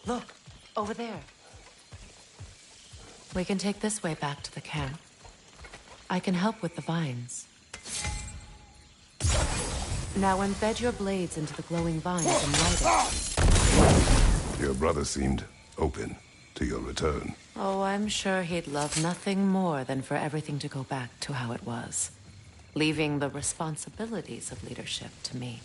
Look, over there. We can take this way back to the camp. I can help with the vines. Now embed your blades into the glowing vines and light it. Your brother seemed open to your return. Oh, I'm sure he'd love nothing more than for everything to go back to how it was, leaving the responsibilities of leadership to me.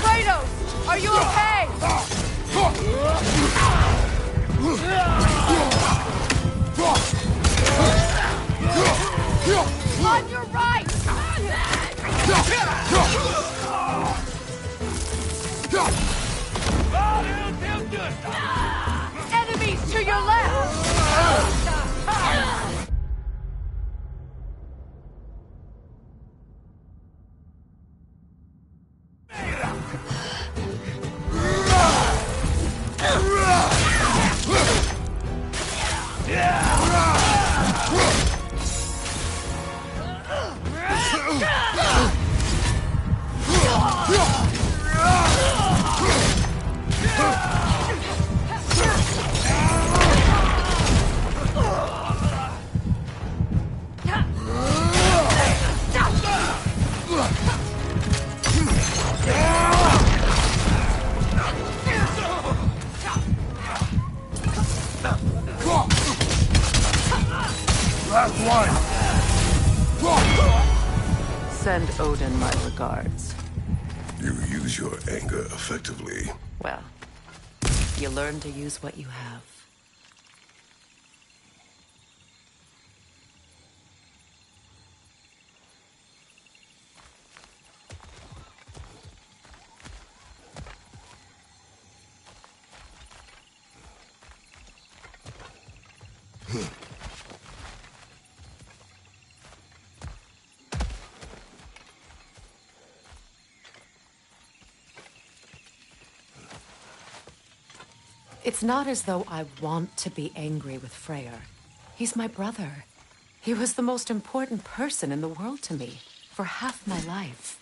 Kratos, are you okay? On your right! Enemies to your left! Send Odin my regards. You use your anger effectively. Well, you learn to use what you have. It's not as though I want to be angry with Freyr. He's my brother. He was the most important person in the world to me for half my life.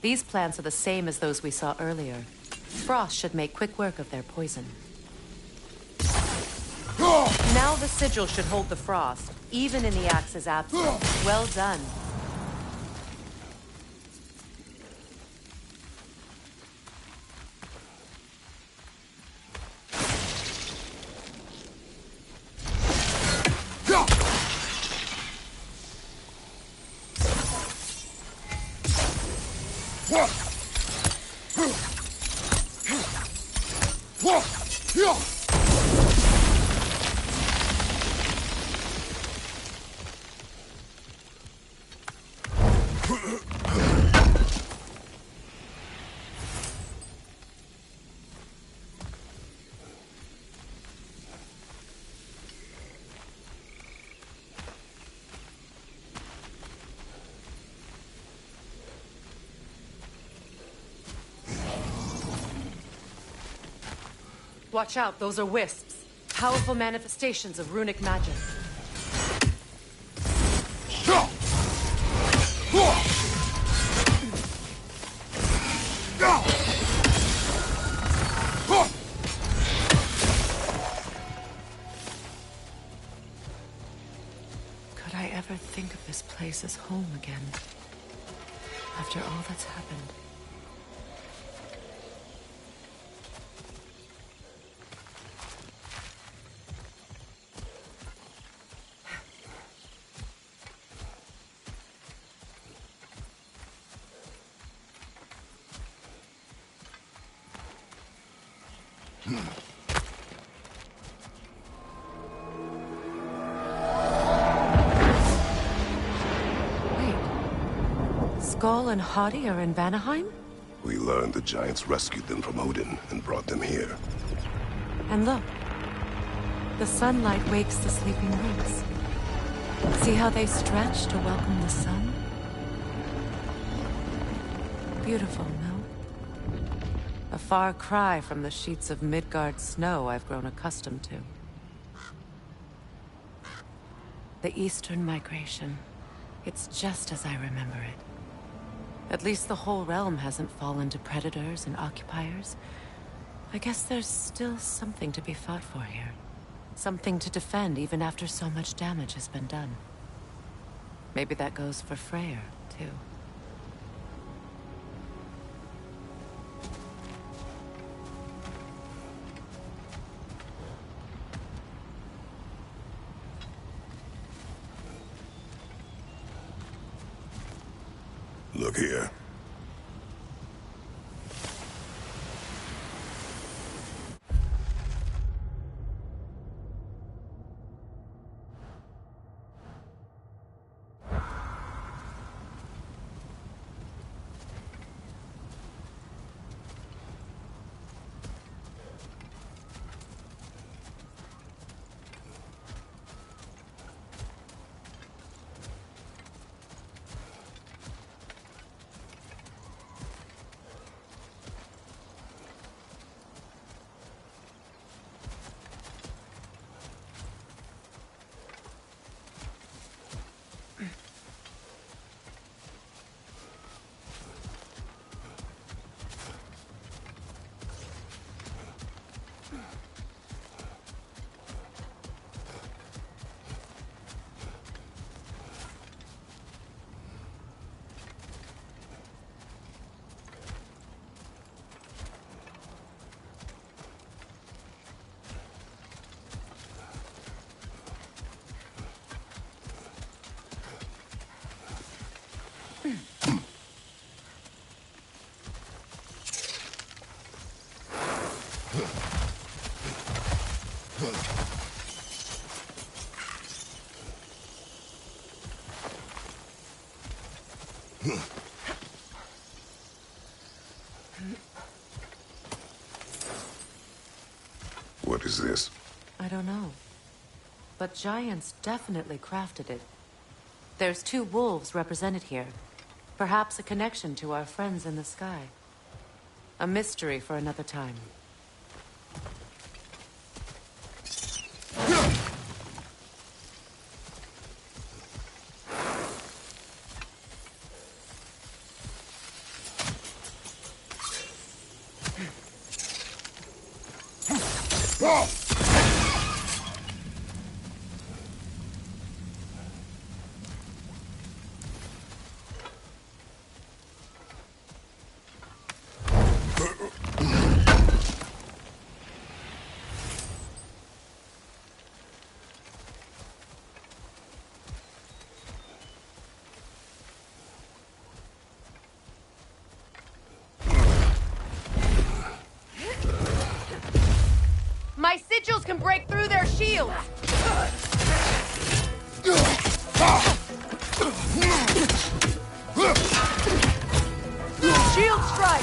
These plants are the same as those we saw earlier. Frost should make quick work of their poison. Now the sigil should hold the frost, even in the axe's absence. Well done. Watch out, those are wisps. Powerful manifestations of runic magic. Could I ever think of this place as home again? After all that's happened. Skull and Hati are in Vanaheim? We learned the giants rescued them from Odin and brought them here. And look, the sunlight wakes the sleeping roots. See how they stretch to welcome the sun? Beautiful, no? A far cry from the sheets of Midgard snow I've grown accustomed to. The Eastern migration. It's just as I remember it. At least the whole realm hasn't fallen to predators and occupiers. I guess there's still something to be fought for here. Something to defend even after so much damage has been done. Maybe that goes for Freyr, too. Look here. What is this? I don't know. But giants definitely crafted it. There's 2 wolves represented here. Perhaps a connection to our friends in the sky. A mystery for another time. angels can break through their shields! Shield strike!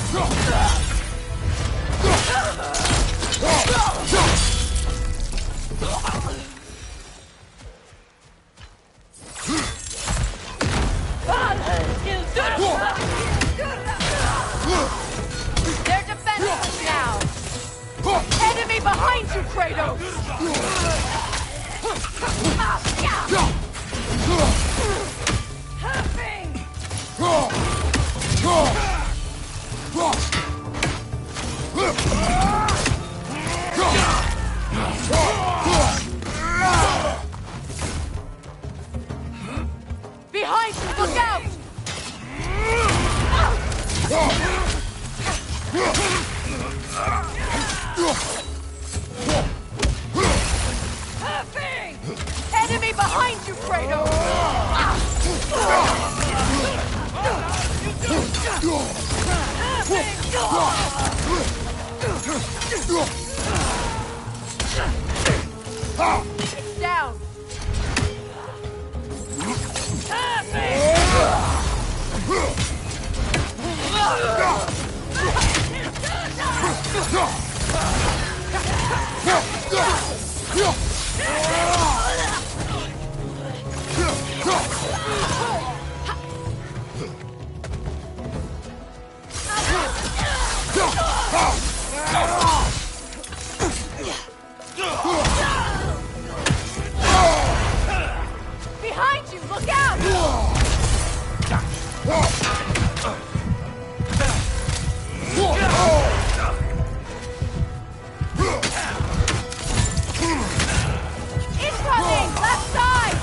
They're defenseless now! Enemy behind you, Kratos! Behind you, look out! Enemy behind you, Kratos! It's down! Behind you, look out! Incoming! Left side!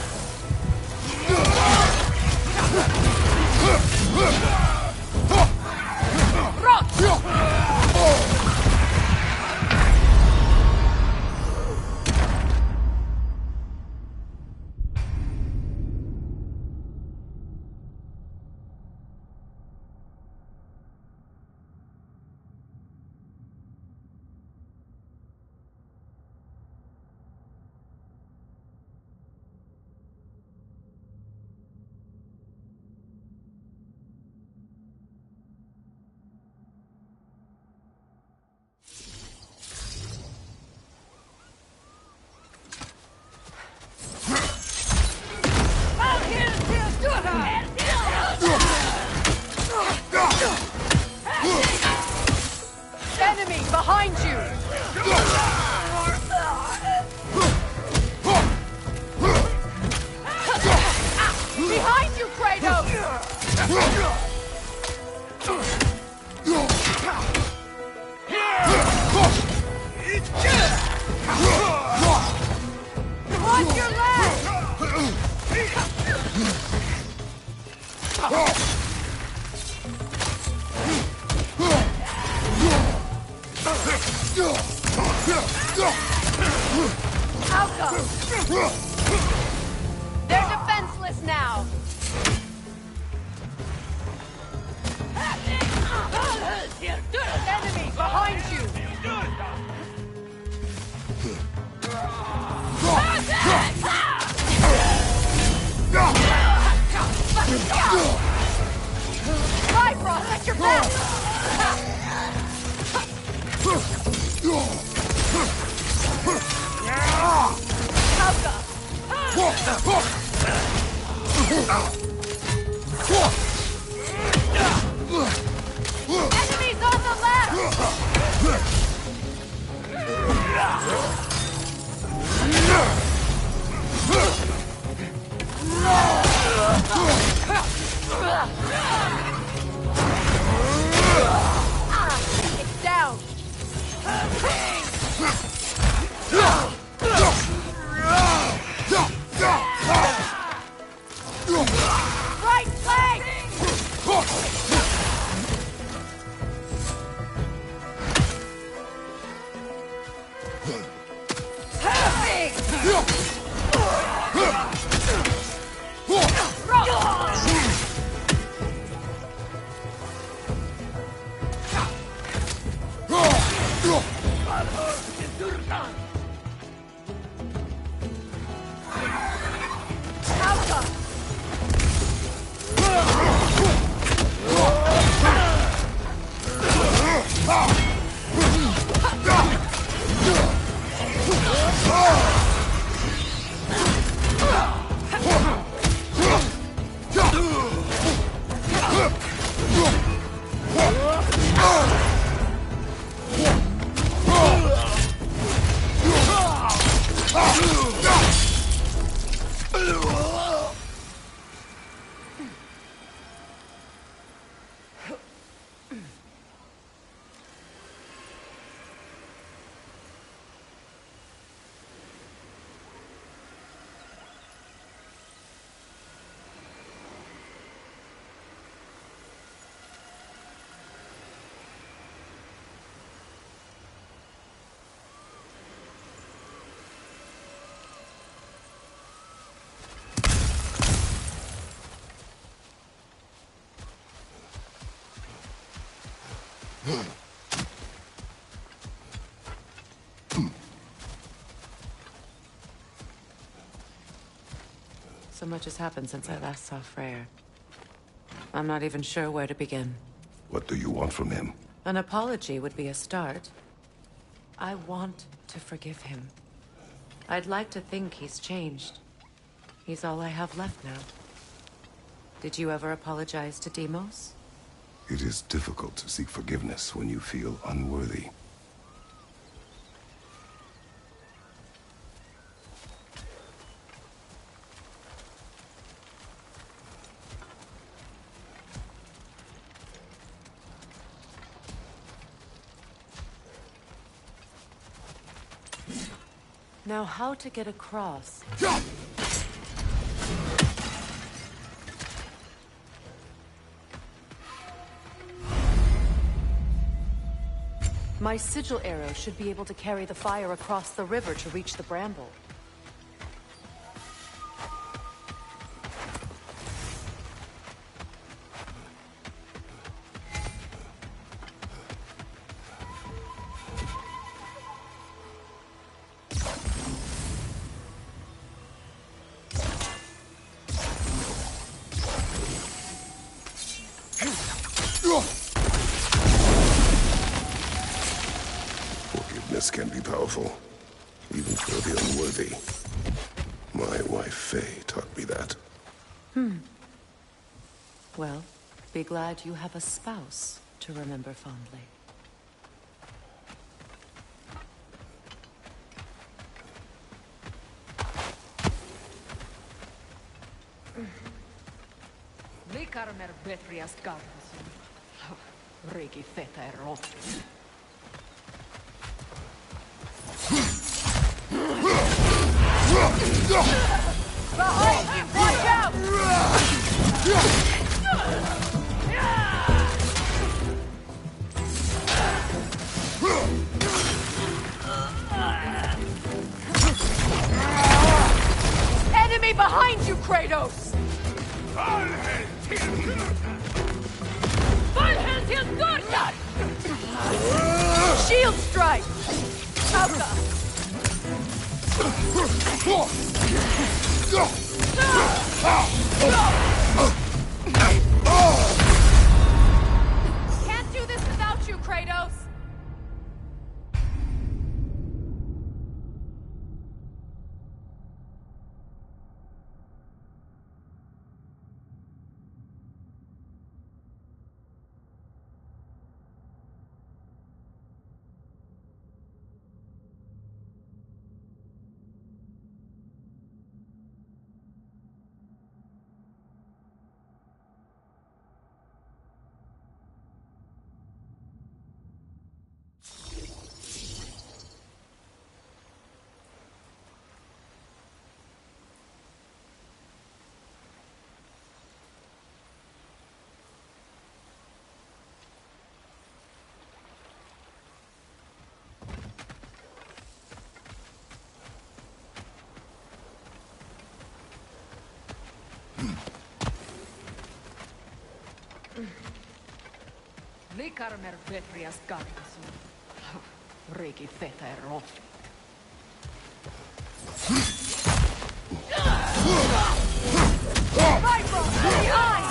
Enemy behind you! Behind you, Kratos! Watch your left! Outcome! They're defenseless now! Enemy behind you! Bifrost at your back! Enemies on the left! It's down! Right flank! So much has happened since I last saw Freyr. I'm not even sure where to begin. What do you want from him? An apology would be a start. I want to forgive him. I'd like to think he's changed. He's all I have left now. Did you ever apologize to Deimos? It is difficult to seek forgiveness when you feel unworthy. Now, how to get across? My sigil arrow should be able to carry the fire across the river to reach the bramble. Forgiveness can be powerful, even for the unworthy. My wife, Faye, taught me that. Well, be glad you have a spouse to remember fondly. Likarmer betriast gardasun. Rigi feta erot. Behind you! Watch out! Enemy behind you, Kratos! Valhall till Gurnar! Shield strike! Hauka! Can't do this without you, Kratos! Likarmer betriast gardasun. Rigi feta erot. Viper! Behind!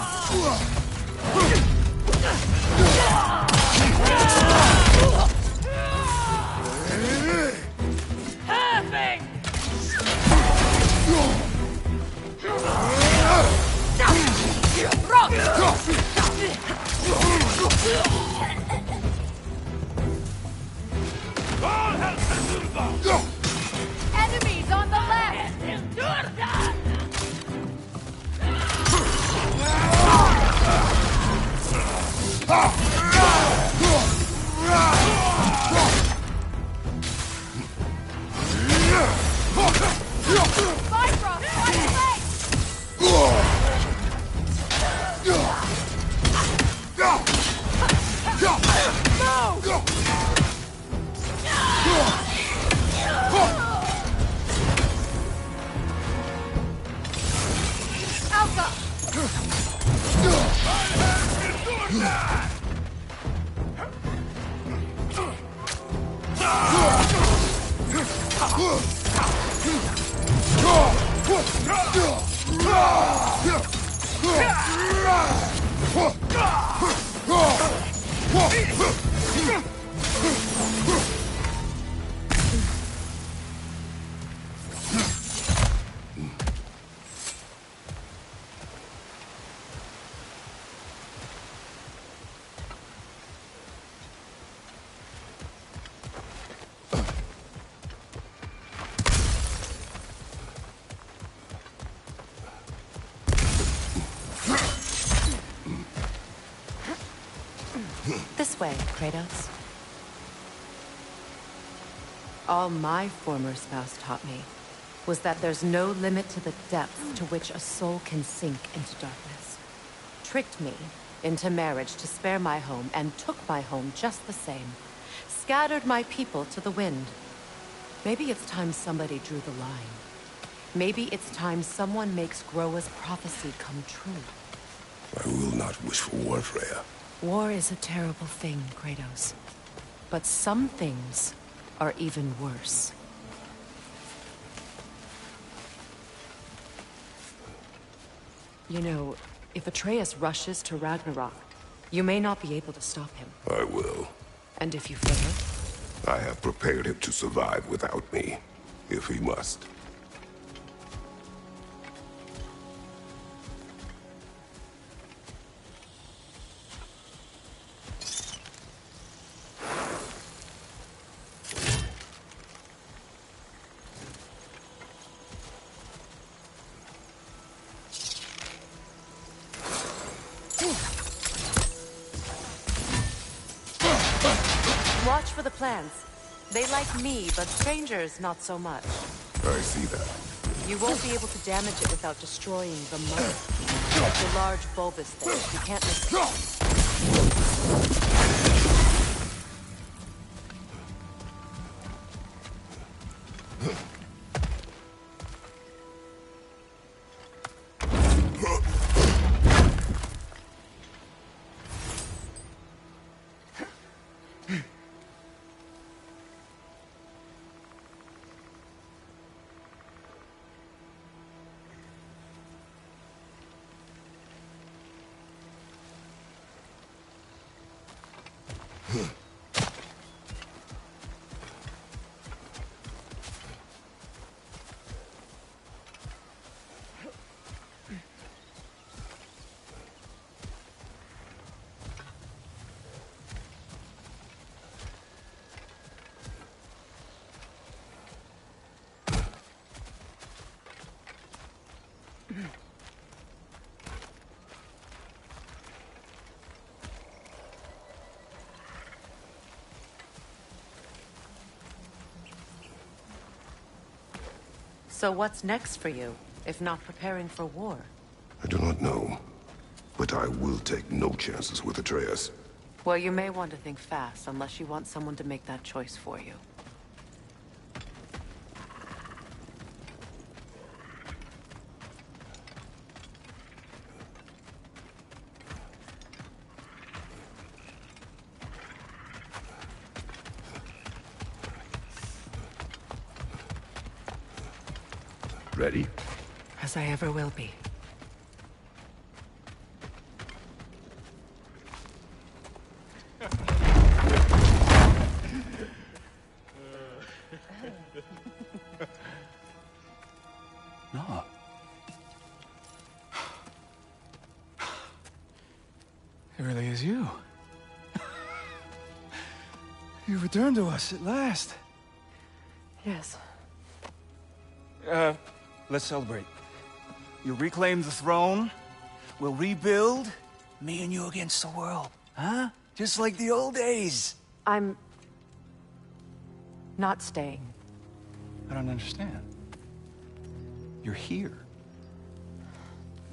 This way, Kratos. All my former spouse taught me was that there's no limit to the depth to which a soul can sink into darkness. Tricked me into marriage to spare my home and took my home just the same. Scattered my people to the wind. Maybe it's time somebody drew the line. Maybe it's time someone makes Groa's prophecy come true. I will not wish for war, Freya. War is a terrible thing, Kratos. But some things are even worse. You know, if Atreus rushes to Ragnarok, you may not be able to stop him. I will. And if you fail? I have prepared him to survive without me, if he must. Watch for the plants. They like me, but strangers not so much. I see that. You won't be able to damage it without destroying the mother. It's a large bulbous thing. You can't miss it. So what's next for you, if not preparing for war? I do not know, but I will take no chances with Atreus. Well, you may want to think fast, unless you want someone to make that choice for you. Ready? As I ever will be. No. It really is you. You returned to us at last. Yes. Let's celebrate. You reclaim the throne. We'll rebuild. Me and you against the world. Huh? Just like the old days. I'm... not staying. I don't understand. You're here.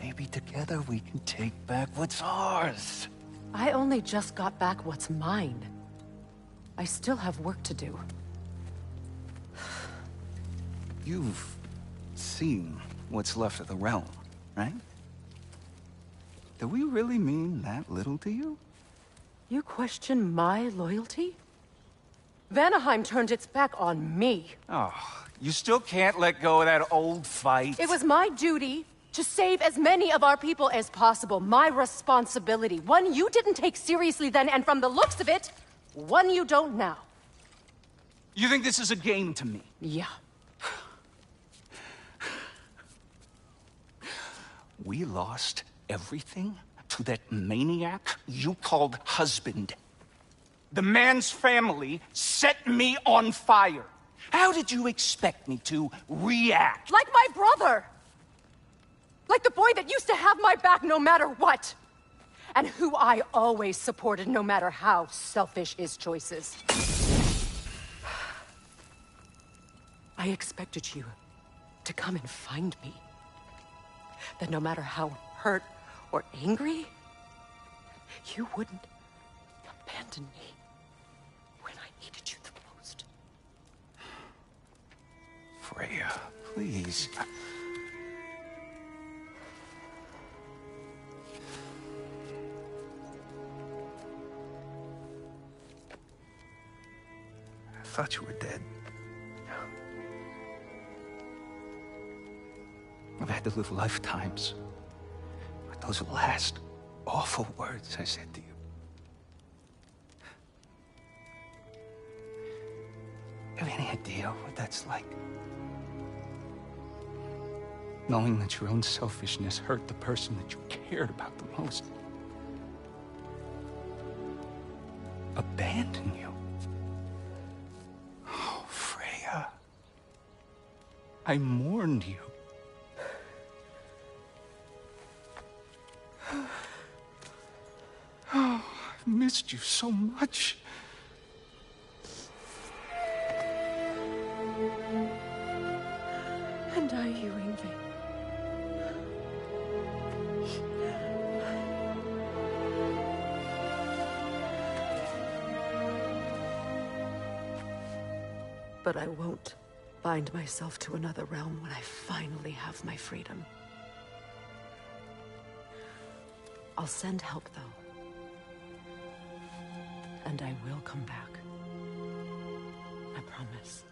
Maybe together we can take back what's ours. I only just got back what's mine. I still have work to do. You've seen what's left of the realm, right? Do we really mean that little to you? You question my loyalty? Vanaheim turned its back on me. Oh, you still can't let go of that old fight? It was my duty to save as many of our people as possible. My responsibility. One you didn't take seriously then, and from the looks of it, one you don't now. You think this is a game to me? Yeah. We lost everything to that maniac you called husband. The man's family set me on fire. How did you expect me to react? Like my brother! Like the boy that used to have my back no matter what! And who I always supported no matter how selfish his choices. I expected you to come and find me. That no matter how hurt or angry, you wouldn't abandon me when I needed you the most. Freya, please. I thought you were dead. I've had to live lifetimes with those last awful words I said to you. Have any idea what that's like? Knowing that your own selfishness hurt the person that you cared about the most. Abandon you. Oh, Freya. I mourned you. Oh, I've missed you so much. And I you, Yngvi. But I won't bind myself to another realm when I finally have my freedom. I'll send help, though. And I will come back. I promise.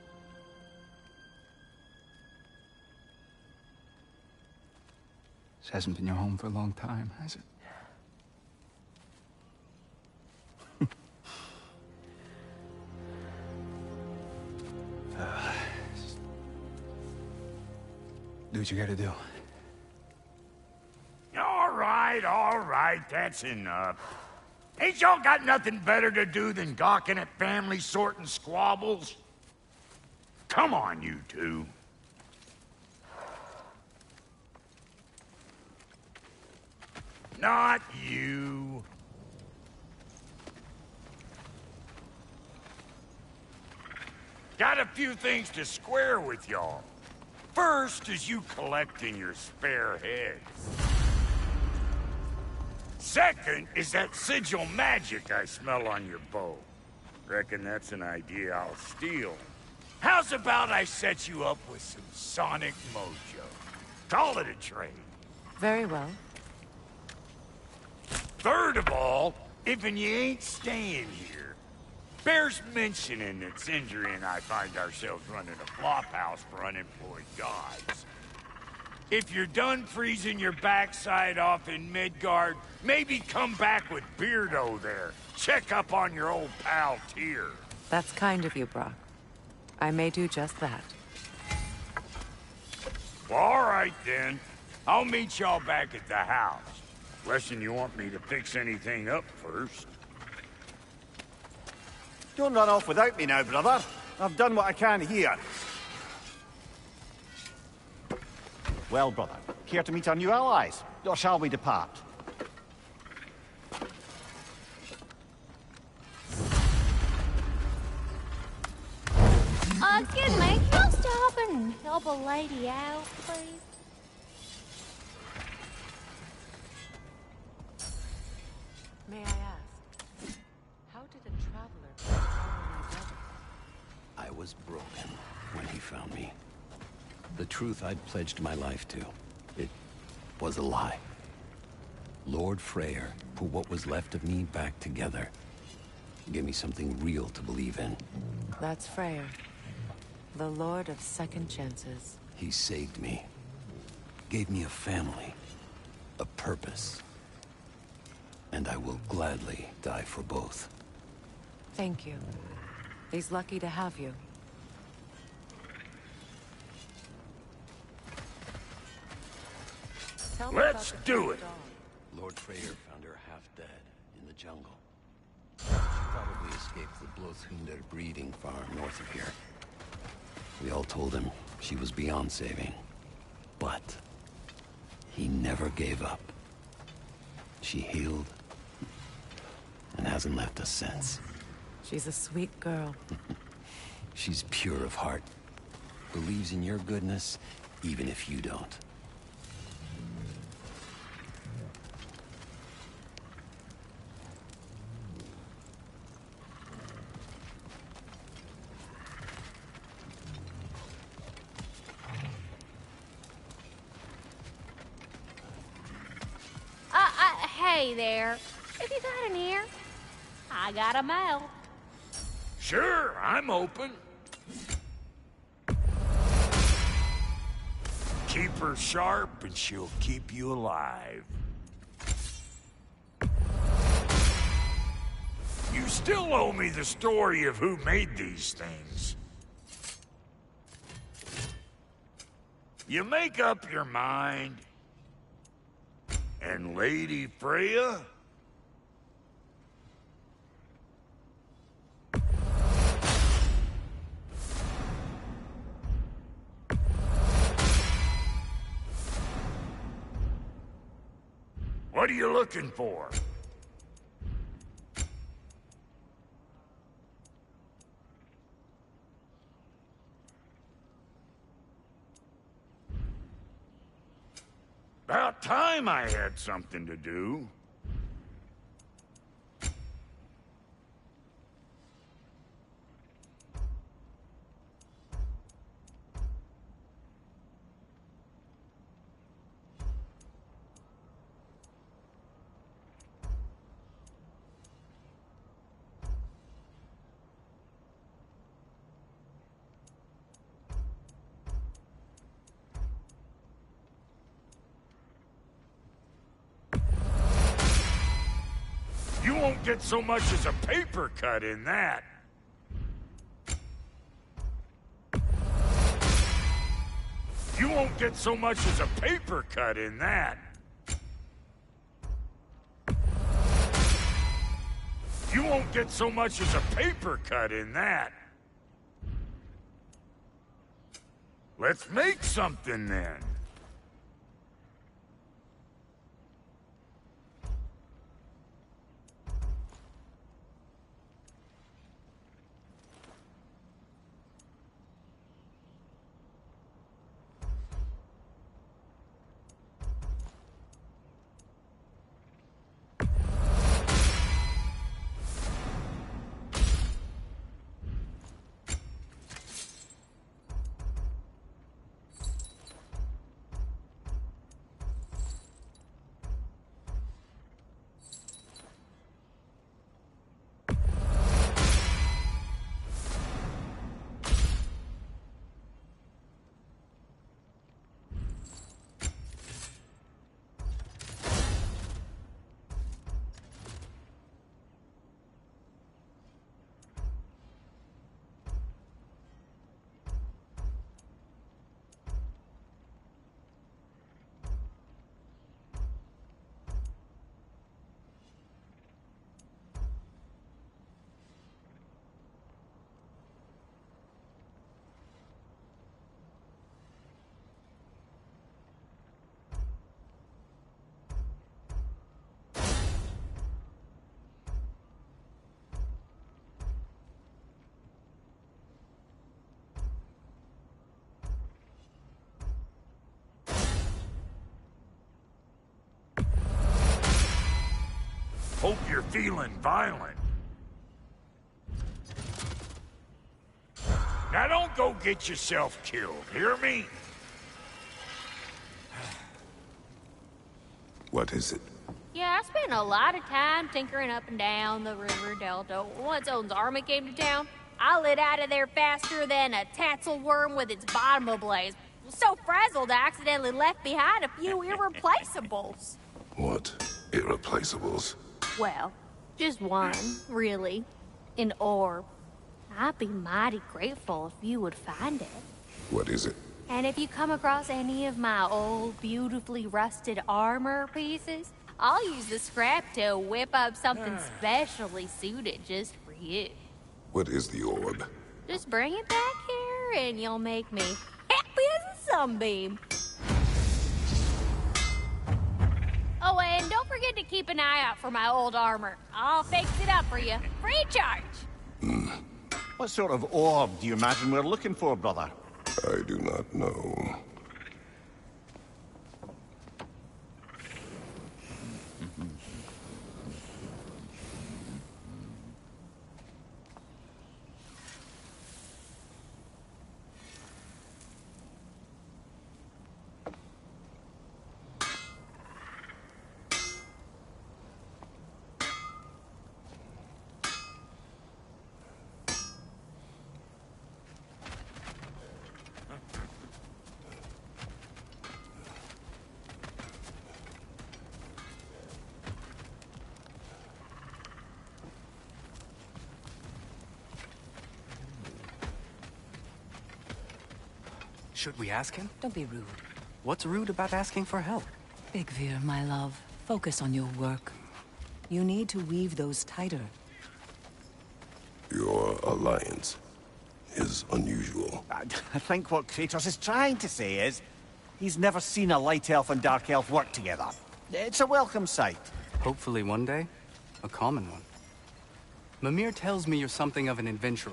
This hasn't been your home for a long time, has it? Do what you gotta do. All right, that's enough. Ain't y'all got nothing better to do than gawking at family sorting squabbles? Come on, you two. Not you. Got a few things to square with y'all. First is you collecting your spare heads. Second is that sigil magic I smell on your bow. Reckon that's an idea I'll steal. How's about I set you up with some sonic mojo? Call it a trade. Very well. Third of all, if you ain't staying here, bears mentioning that Sindri and I find ourselves running a flophouse for unemployed gods. If you're done freezing your backside off in Midgard, maybe come back with Beardo there. Check up on your old pal Tyr. That's kind of you, Brock. I may do just that. Well, all right then. I'll meet y'all back at the house. Unless you want me to fix anything up first. Don't run off without me now, brother. I've done what I can here. Well, brother, care to meet our new allies? Or shall we depart? Excuse me, can you stop and help a lady out, please? May I ask, how did a traveler follow my brother? I was broken when he found me. The truth I'd pledged my life to, it was a lie. Lord Freyr put what was left of me back together. Gave me something real to believe in. That's Freyr, the Lord of Second Chances. He saved me. Gave me a family. A purpose. And I will gladly die for both. Thank you. He's lucky to have you. Tell me Let's about the do first it. dog. Lord Freyr found her half dead in the jungle. She probably escaped the Blothunder breeding farm north of here. We all told him she was beyond saving. But he never gave up. She healed and hasn't left us since. She's a sweet girl. She's pure of heart. Believes in your goodness, even if you don't. Hey there. Have you got an ear? I got a mouth. Sure, I'm open. Keep her sharp and she'll keep you alive. You still owe me the story of who made these things. You make up your mind, and Lady Freya? What are you looking for? About time I had something to do. You won't get so much as a paper cut in that. You won't get so much as a paper cut in that. You won't get so much as a paper cut in that. Let's make something then. Hope you're feeling violent. Now don't go get yourself killed, hear me? What is it? Yeah, I spent a lot of time tinkering up and down the river delta once Odin's army came to town. I lit out of there faster than a tassel worm with its bottom ablaze. So frazzled, I accidentally left behind a few irreplaceables. What irreplaceables? Well, just one, really. An orb. I'd be mighty grateful if you would find it. What is it? And if you come across any of my old, beautifully rusted armor pieces, I'll use the scrap to whip up something specially suited just for you. What is the orb? Just bring it back here and you'll make me happy as a sunbeam. Oh, and don't forget to keep an eye out for my old armor. I'll fix it up for you, free of charge. What sort of orb do you imagine we're looking for, brother? I do not know. Should we ask him? Don't be rude. What's rude about asking for help? Big Veer, my love. Focus on your work. You need to weave those tighter. Your alliance is unusual. I think what Kratos is trying to say is, he's never seen a light elf and dark elf work together. It's a welcome sight. Hopefully one day, a common one. Mimir tells me you're something of an adventurer.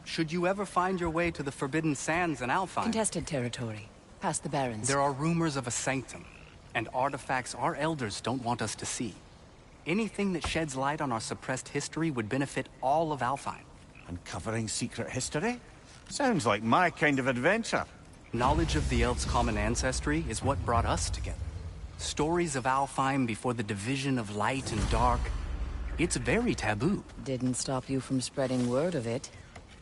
Should you ever find your way to the Forbidden Sands in Alfheim... Contested territory. Past the Barrens. There are rumors of a sanctum, and artifacts our elders don't want us to see. Anything that sheds light on our suppressed history would benefit all of Alfheim. Uncovering secret history? Sounds like my kind of adventure. Knowledge of the elves' common ancestry is what brought us together. Stories of Alfheim before the division of light and dark. It's very taboo. Didn't stop you from spreading word of it.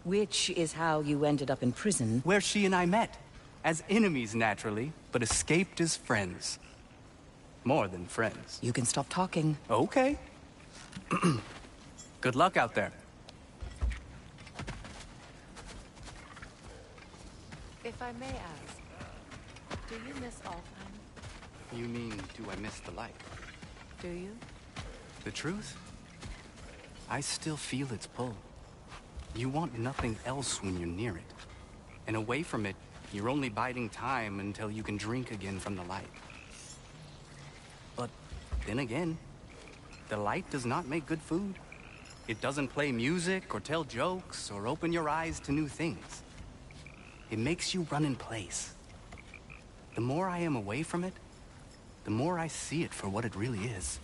Which is how you ended up in prison. Where she and I met. As enemies, naturally, but escaped as friends. More than friends. You can stop talking. Okay. Good luck out there. If I may ask, do you miss Alfheim? You mean, do I miss the light? Do you? The truth? I still feel its pull. You want nothing else when you're near it. And away from it, you're only biding time until you can drink again from the light. But then again, the light does not make good food. It doesn't play music or tell jokes or open your eyes to new things. It makes you run in place. The more I am away from it, the more I see it for what it really is.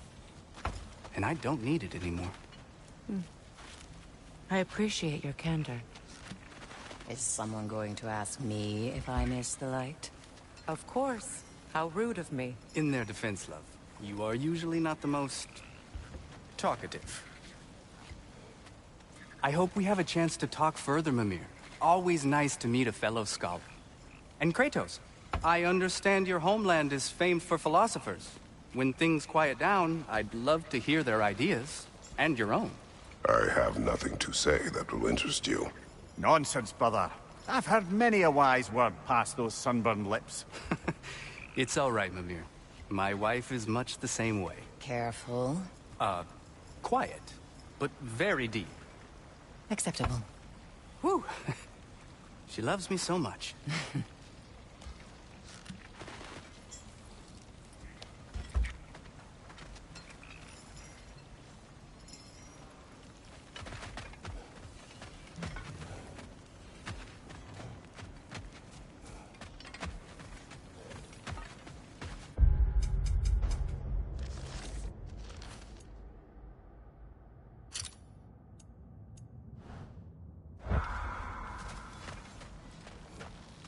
And I don't need it anymore. I appreciate your candor. Is someone going to ask me if I miss the light? Of course. How rude of me. In their defense, love, you are usually not the most talkative. I hope we have a chance to talk further, Mimir. Always nice to meet a fellow scholar. And Kratos, I understand your homeland is famed for philosophers. When things quiet down, I'd love to hear their ideas, and your own. I have nothing to say that will interest you. Nonsense, brother. I've heard many a wise word past those sunburned lips. It's all right, Mimir. My wife is much the same way. Careful. Quiet, but very deep. Acceptable. Whew. She loves me so much.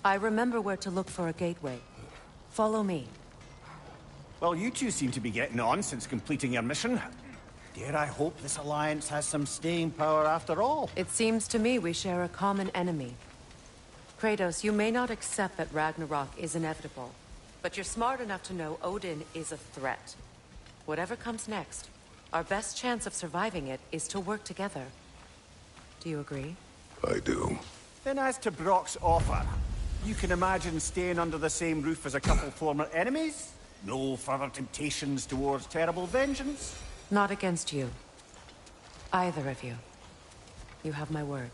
I remember where to look for a gateway. Follow me. Well, you two seem to be getting on since completing your mission. Dare I hope this alliance has some staying power after all? It seems to me we share a common enemy. Kratos, you may not accept that Ragnarok is inevitable, but you're smart enough to know Odin is a threat. Whatever comes next, our best chance of surviving it is to work together. Do you agree? I do. Then as to Brock's offer, you can imagine staying under the same roof as a couple former enemies? No further temptations towards terrible vengeance? Not against you. Either of you. You have my word.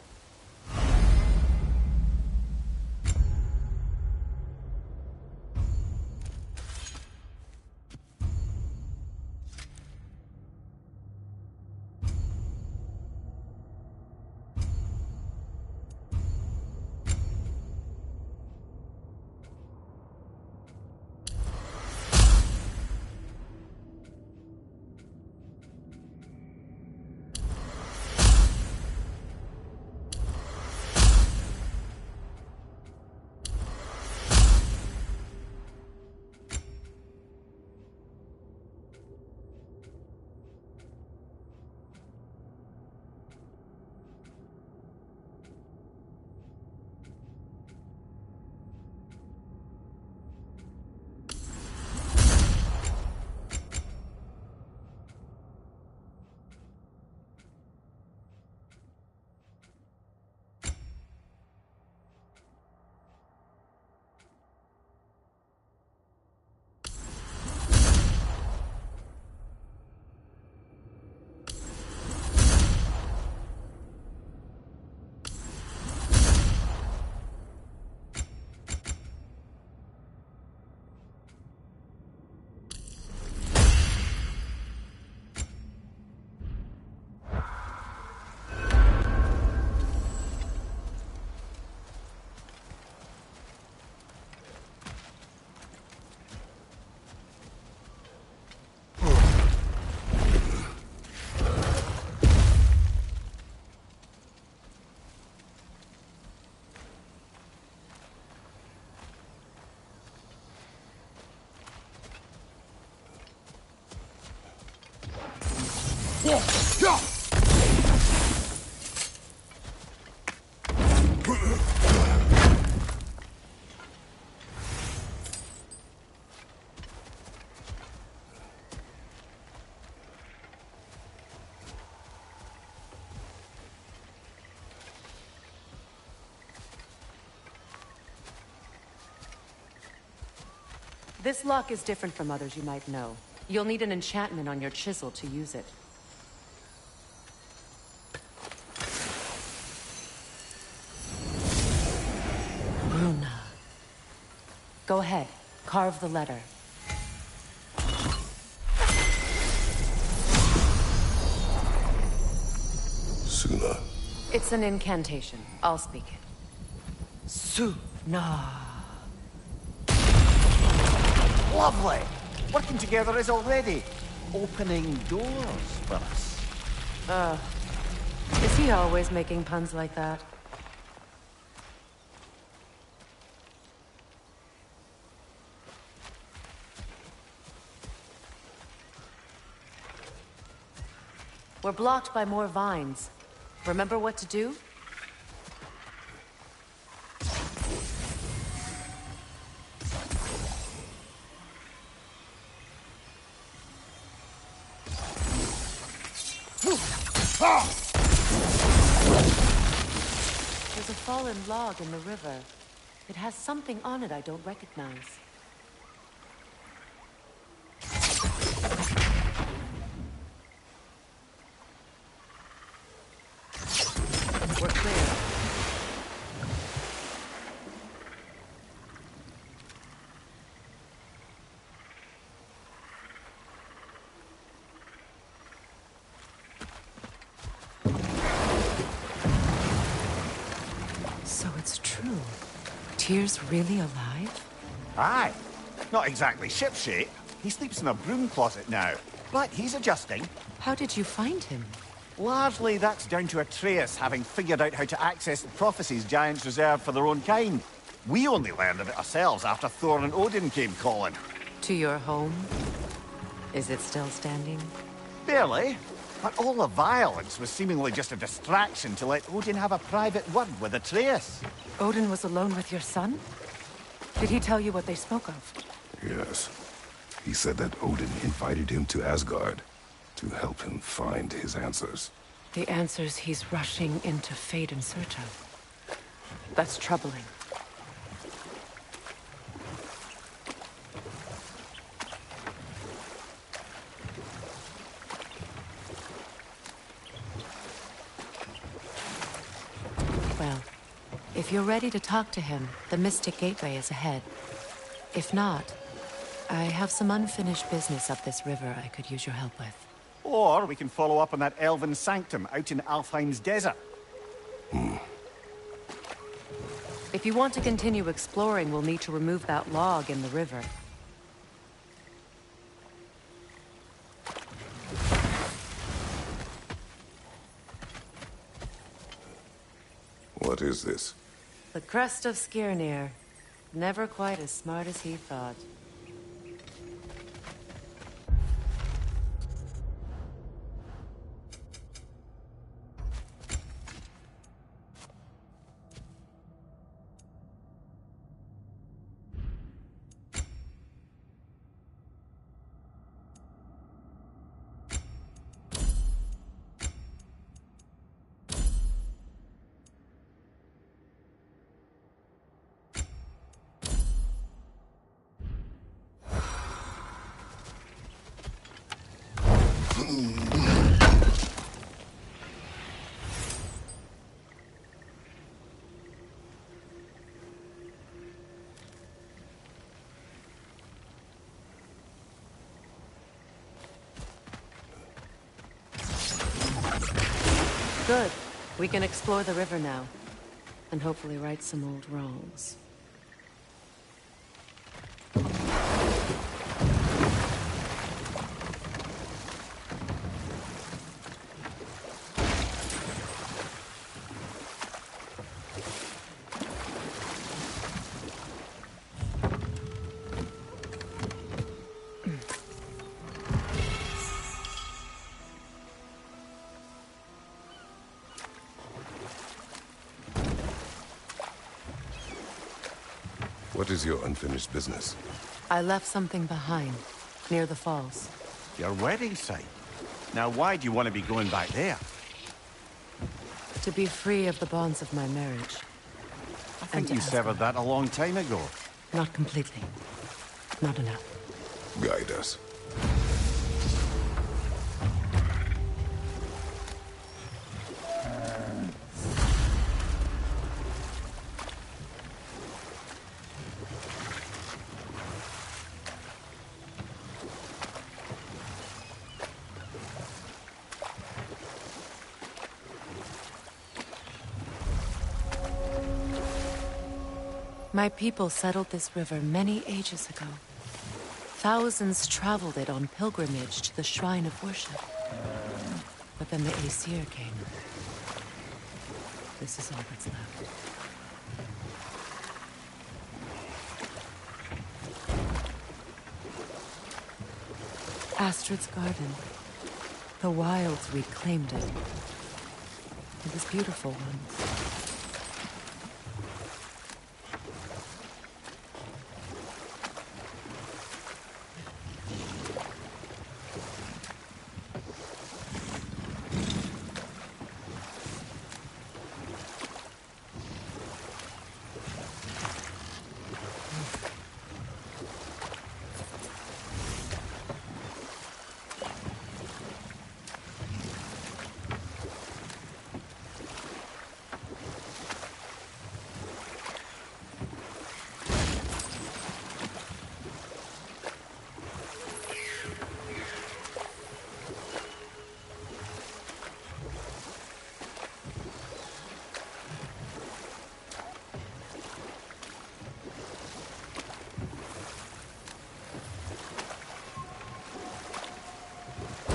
This lock is different from others you might know. You'll need an enchantment on your chisel to use it. Runa. Go ahead. Carve the letter. Suna. It's an incantation. I'll speak it. Suna. Lovely! Working together is already opening doors for us. Is he always making puns like that? We're blocked by more vines. Remember what to do? There's a fallen log in the river. It has something on it I don't recognize. We're clear. So it's true. Tyr's really alive? Aye. Not exactly shipshape. He sleeps in a broom closet now. But he's adjusting. How did you find him? Largely, that's down to Atreus having figured out how to access the prophecies giants reserve for their own kind. We only learned of it ourselves after Thor and Odin came calling. To your home? Is it still standing? Barely. But all the violence was seemingly just a distraction to let Odin have a private word with Atreus. Odin was alone with your son? Did he tell you what they spoke of? Yes. He said that Odin invited him to Asgard to help him find his answers. The answers he's rushing into fate in search of. That's troubling. Well, if you're ready to talk to him, the Mystic Gateway is ahead. If not, I have some unfinished business up this river I could use your help with. Or we can follow up on that elven sanctum out in Alfheim's desert. If you want to continue exploring, we'll need to remove that log in the river. What is this? The crest of Skirnir. Never quite as smart as he thought. Good. We can explore the river now. And hopefully right some old wrongs. What is your unfinished business? I left something behind, near the falls. Your wedding site. Now why do you want to be going back there? To be free of the bonds of my marriage. I think you severed that a long time ago. Not completely. Not enough. Guide us. My people settled this river many ages ago. Thousands traveled it on pilgrimage to the shrine of worship. But then the Æsir came. This is all that's left. Astrid's garden. The wilds reclaimed it. It was beautiful once.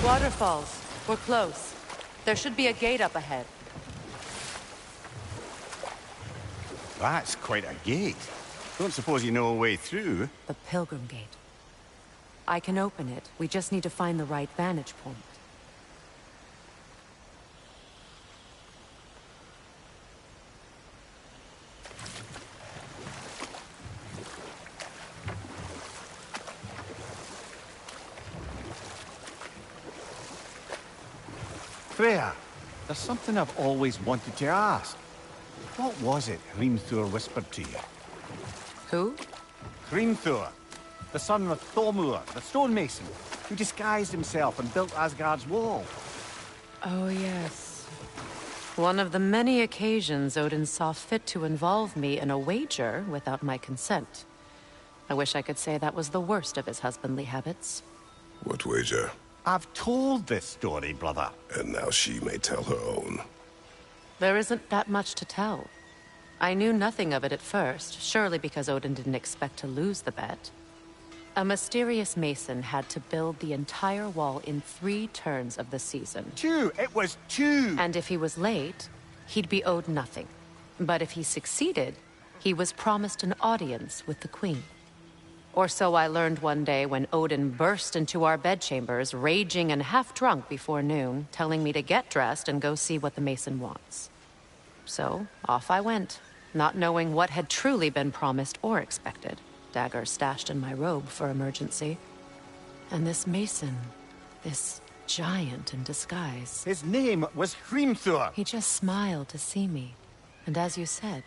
Waterfalls. We're close. There should be a gate up ahead. That's quite a gate. Don't suppose you know a way through? The Pilgrim Gate. I can open it. We just need to find the right vantage point. Freya, there's something I've always wanted to ask. What was it Hrimthur whispered to you? Who? Hrimthur, the son of Thormur, the stonemason, who disguised himself and built Asgard's wall. Oh, yes. One of the many occasions Odin saw fit to involve me in a wager without my consent. I wish I could say that was the worst of his husbandly habits. What wager? I've told this story, brother. And now she may tell her own. There isn't that much to tell. I knew nothing of it at first, surely because Odin didn't expect to lose the bet. A mysterious mason had to build the entire wall in 3 turns of the season. 2! It was 2! And if he was late, he'd be owed nothing. But if he succeeded, he was promised an audience with the queen. Or so I learned one day when Odin burst into our bedchambers, raging and half-drunk before noon, telling me to get dressed and go see what the mason wants. So, off I went, not knowing what had truly been promised or expected. Dagger stashed in my robe for emergency. And this mason, this giant in disguise. His name was Hrimthur. He just smiled to see me. And as you said,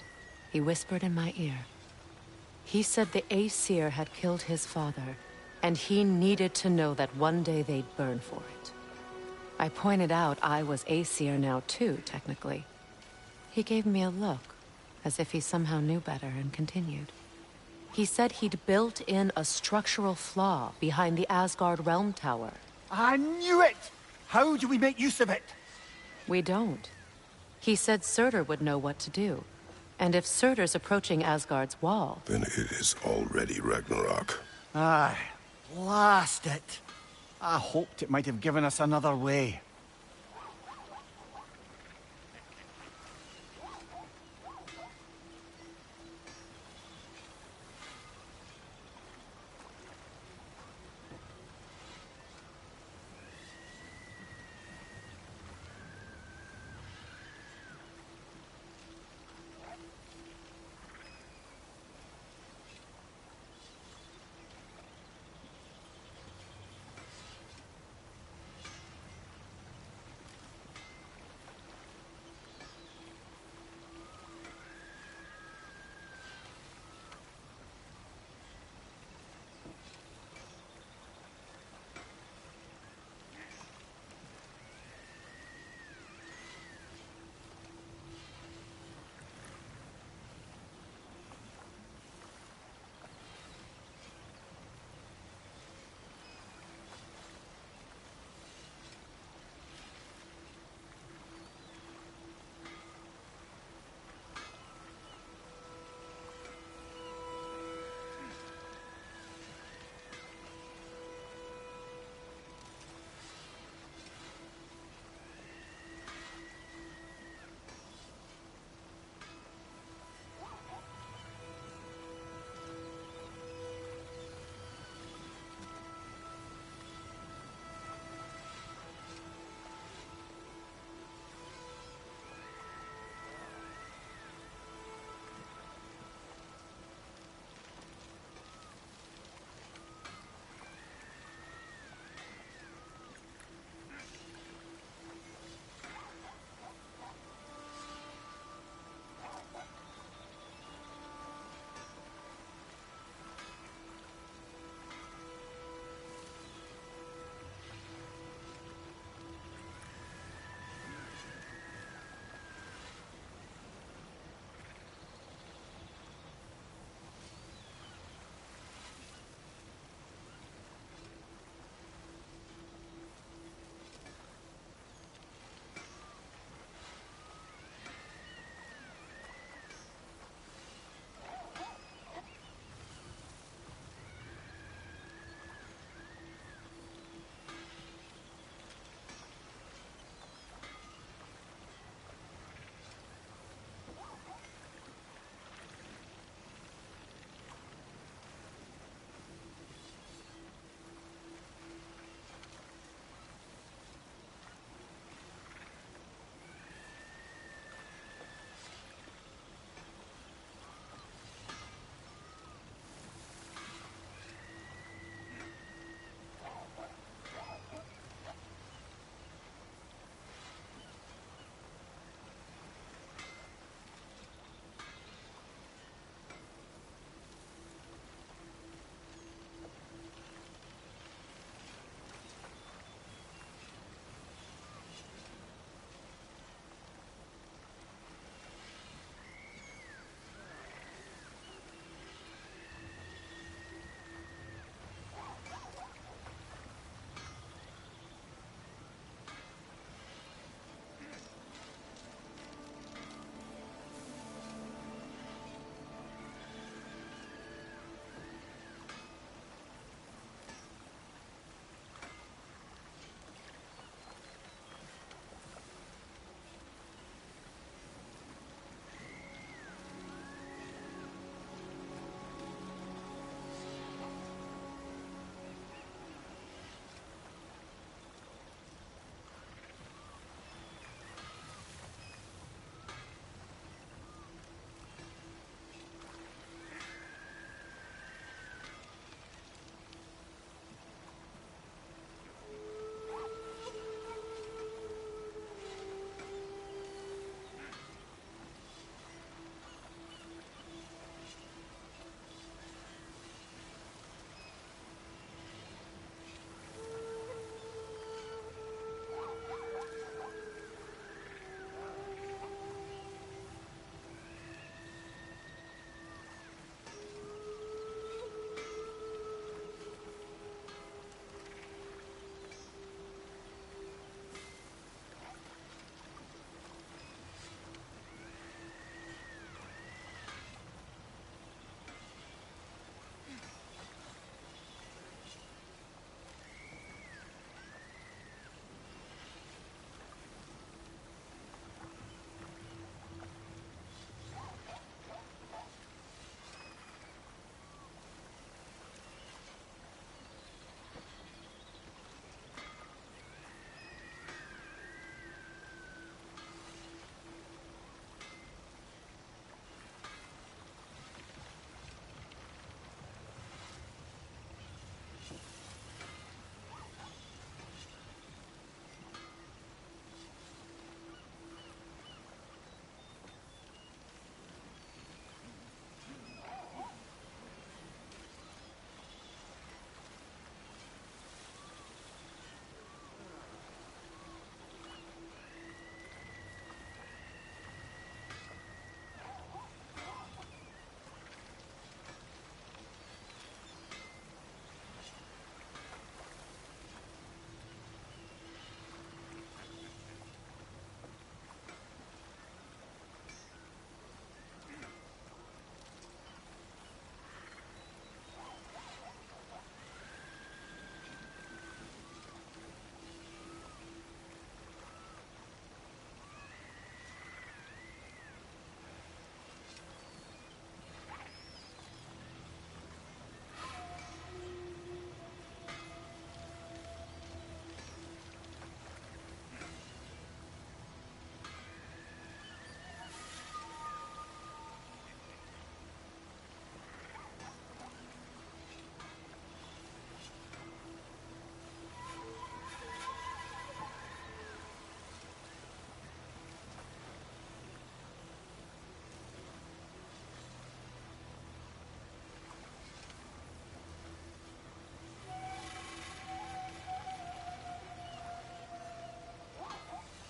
he whispered in my ear. He said the Æsir had killed his father, and he needed to know that one day they'd burn for it. I pointed out I was Æsir now too, technically. He gave me a look, as if he somehow knew better, and continued. He said he'd built in a structural flaw behind the Asgard Realm Tower. I knew it! How do we make use of it? We don't. He said Surtur would know what to do. And if Surtur's approaching Asgard's wall... Then it is already Ragnarok. Aye, blast it. I hoped it might have given us another way.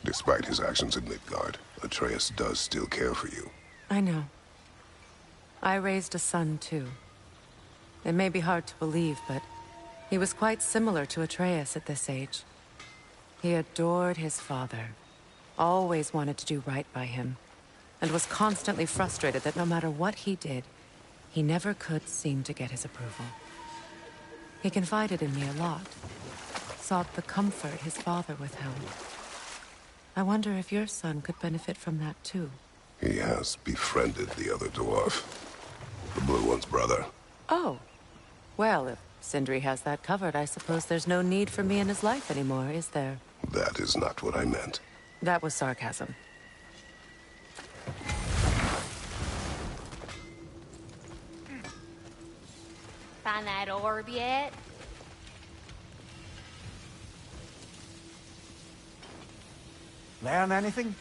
Despite his actions in Midgard, Atreus does still care for you. I know. I raised a son, too. It may be hard to believe, but he was quite similar to Atreus at this age. He adored his father, always wanted to do right by him, and was constantly frustrated that no matter what he did, he never could seem to get his approval. He confided in me a lot, sought the comfort his father withheld. I wonder if your son could benefit from that too. He has befriended the other dwarf. The blue one's brother. Oh. Well, if Sindri has that covered, I suppose there's no need for me in his life anymore, is there? That is not what I meant. That was sarcasm. Find that orb yet? Learn anything?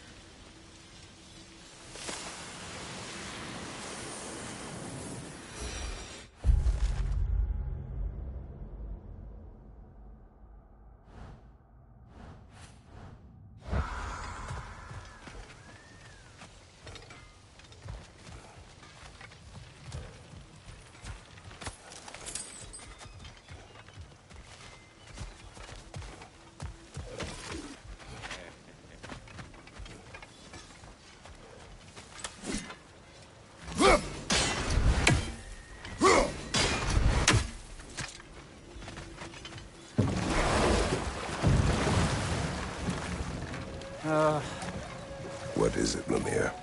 What is it, Mimir?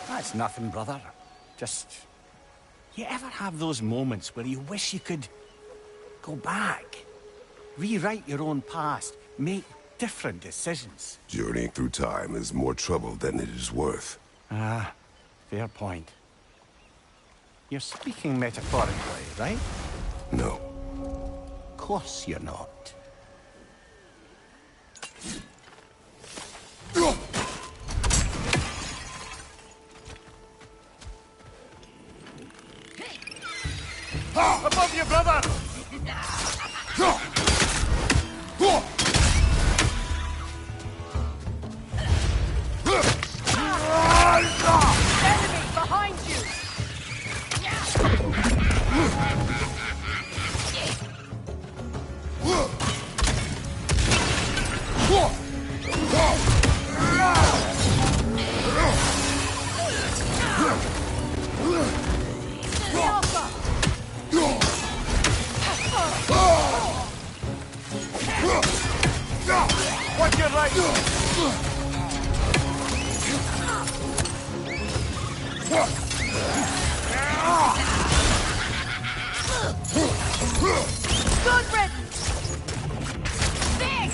That's nothing, brother. Just... You ever have those moments where you wish you could... go back? Rewrite your own past, make different decisions? Journeying through time is more trouble than it is worth. Ah, fair point. You're speaking metaphorically, right? No. Of course you're not. Above you, brother! Enemy behind you! Watch your right! Good riddance! Big!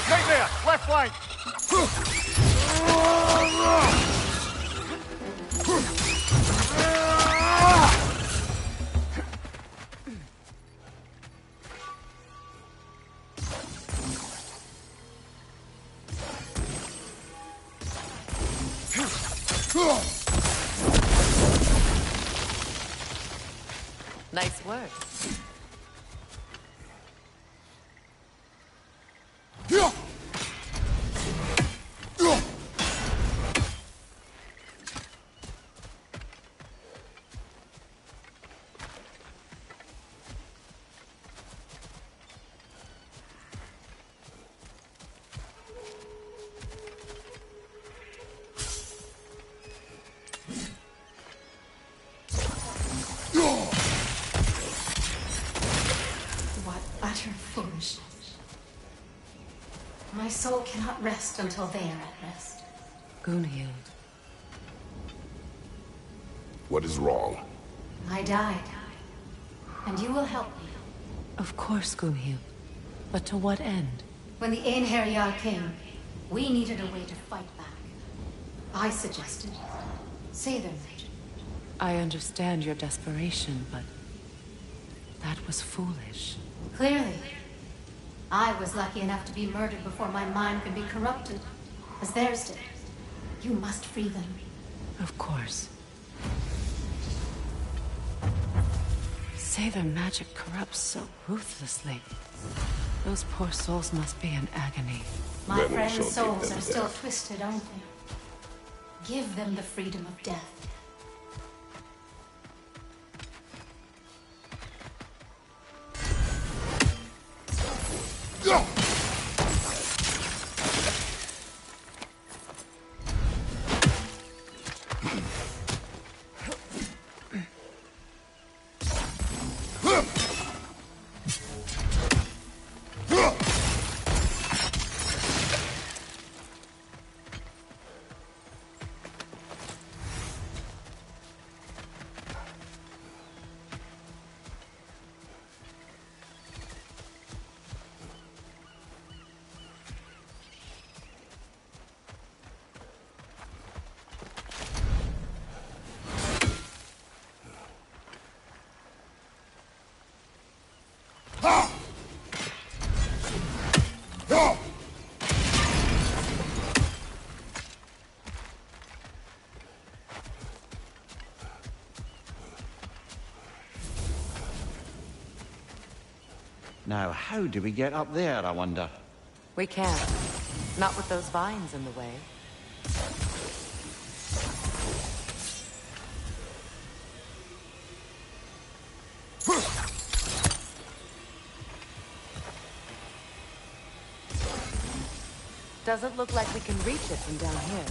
Right there! Left flank! Nice work. utter foolishness. My soul cannot rest until they are at rest. Gunhild. What is wrong? I died. And you will help me. Of course, Gunhild. But to what end? When the Einherjar came, we needed a way to fight back. I suggested, say their magic. I understand your desperation, but that was foolish. Clearly. I was lucky enough to be murdered before my mind could be corrupted, as theirs did. You must free them. Of course. Say their magic corrupts so ruthlessly. Those poor souls must be in agony. My Then we shall friends' give souls them are still death. twisted, aren't they? Give them the freedom of death. Now, how do we get up there, I wonder? We can't. Not with those vines in the way. Doesn't look like we can reach it from down here.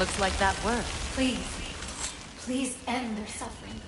Looks like that worked. Please. Please end their suffering.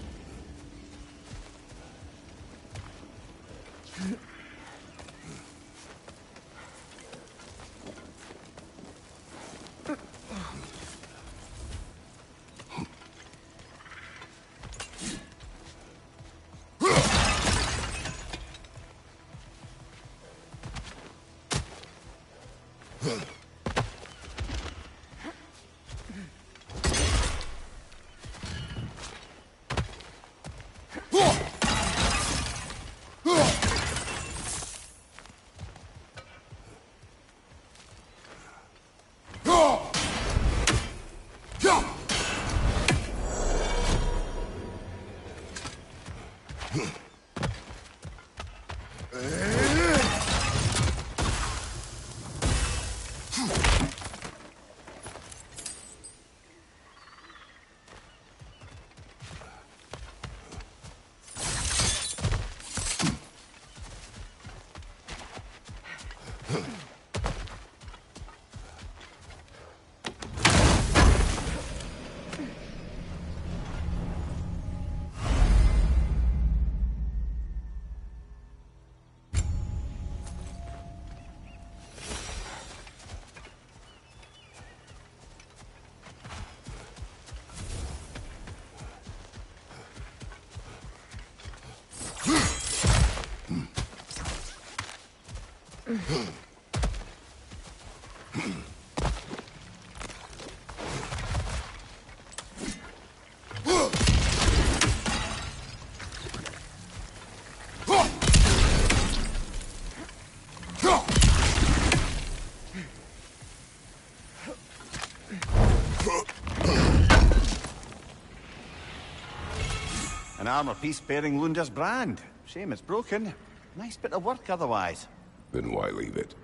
armor piece bearing Lunda's brand. Shame it's broken. Nice bit of work otherwise. Then why leave it?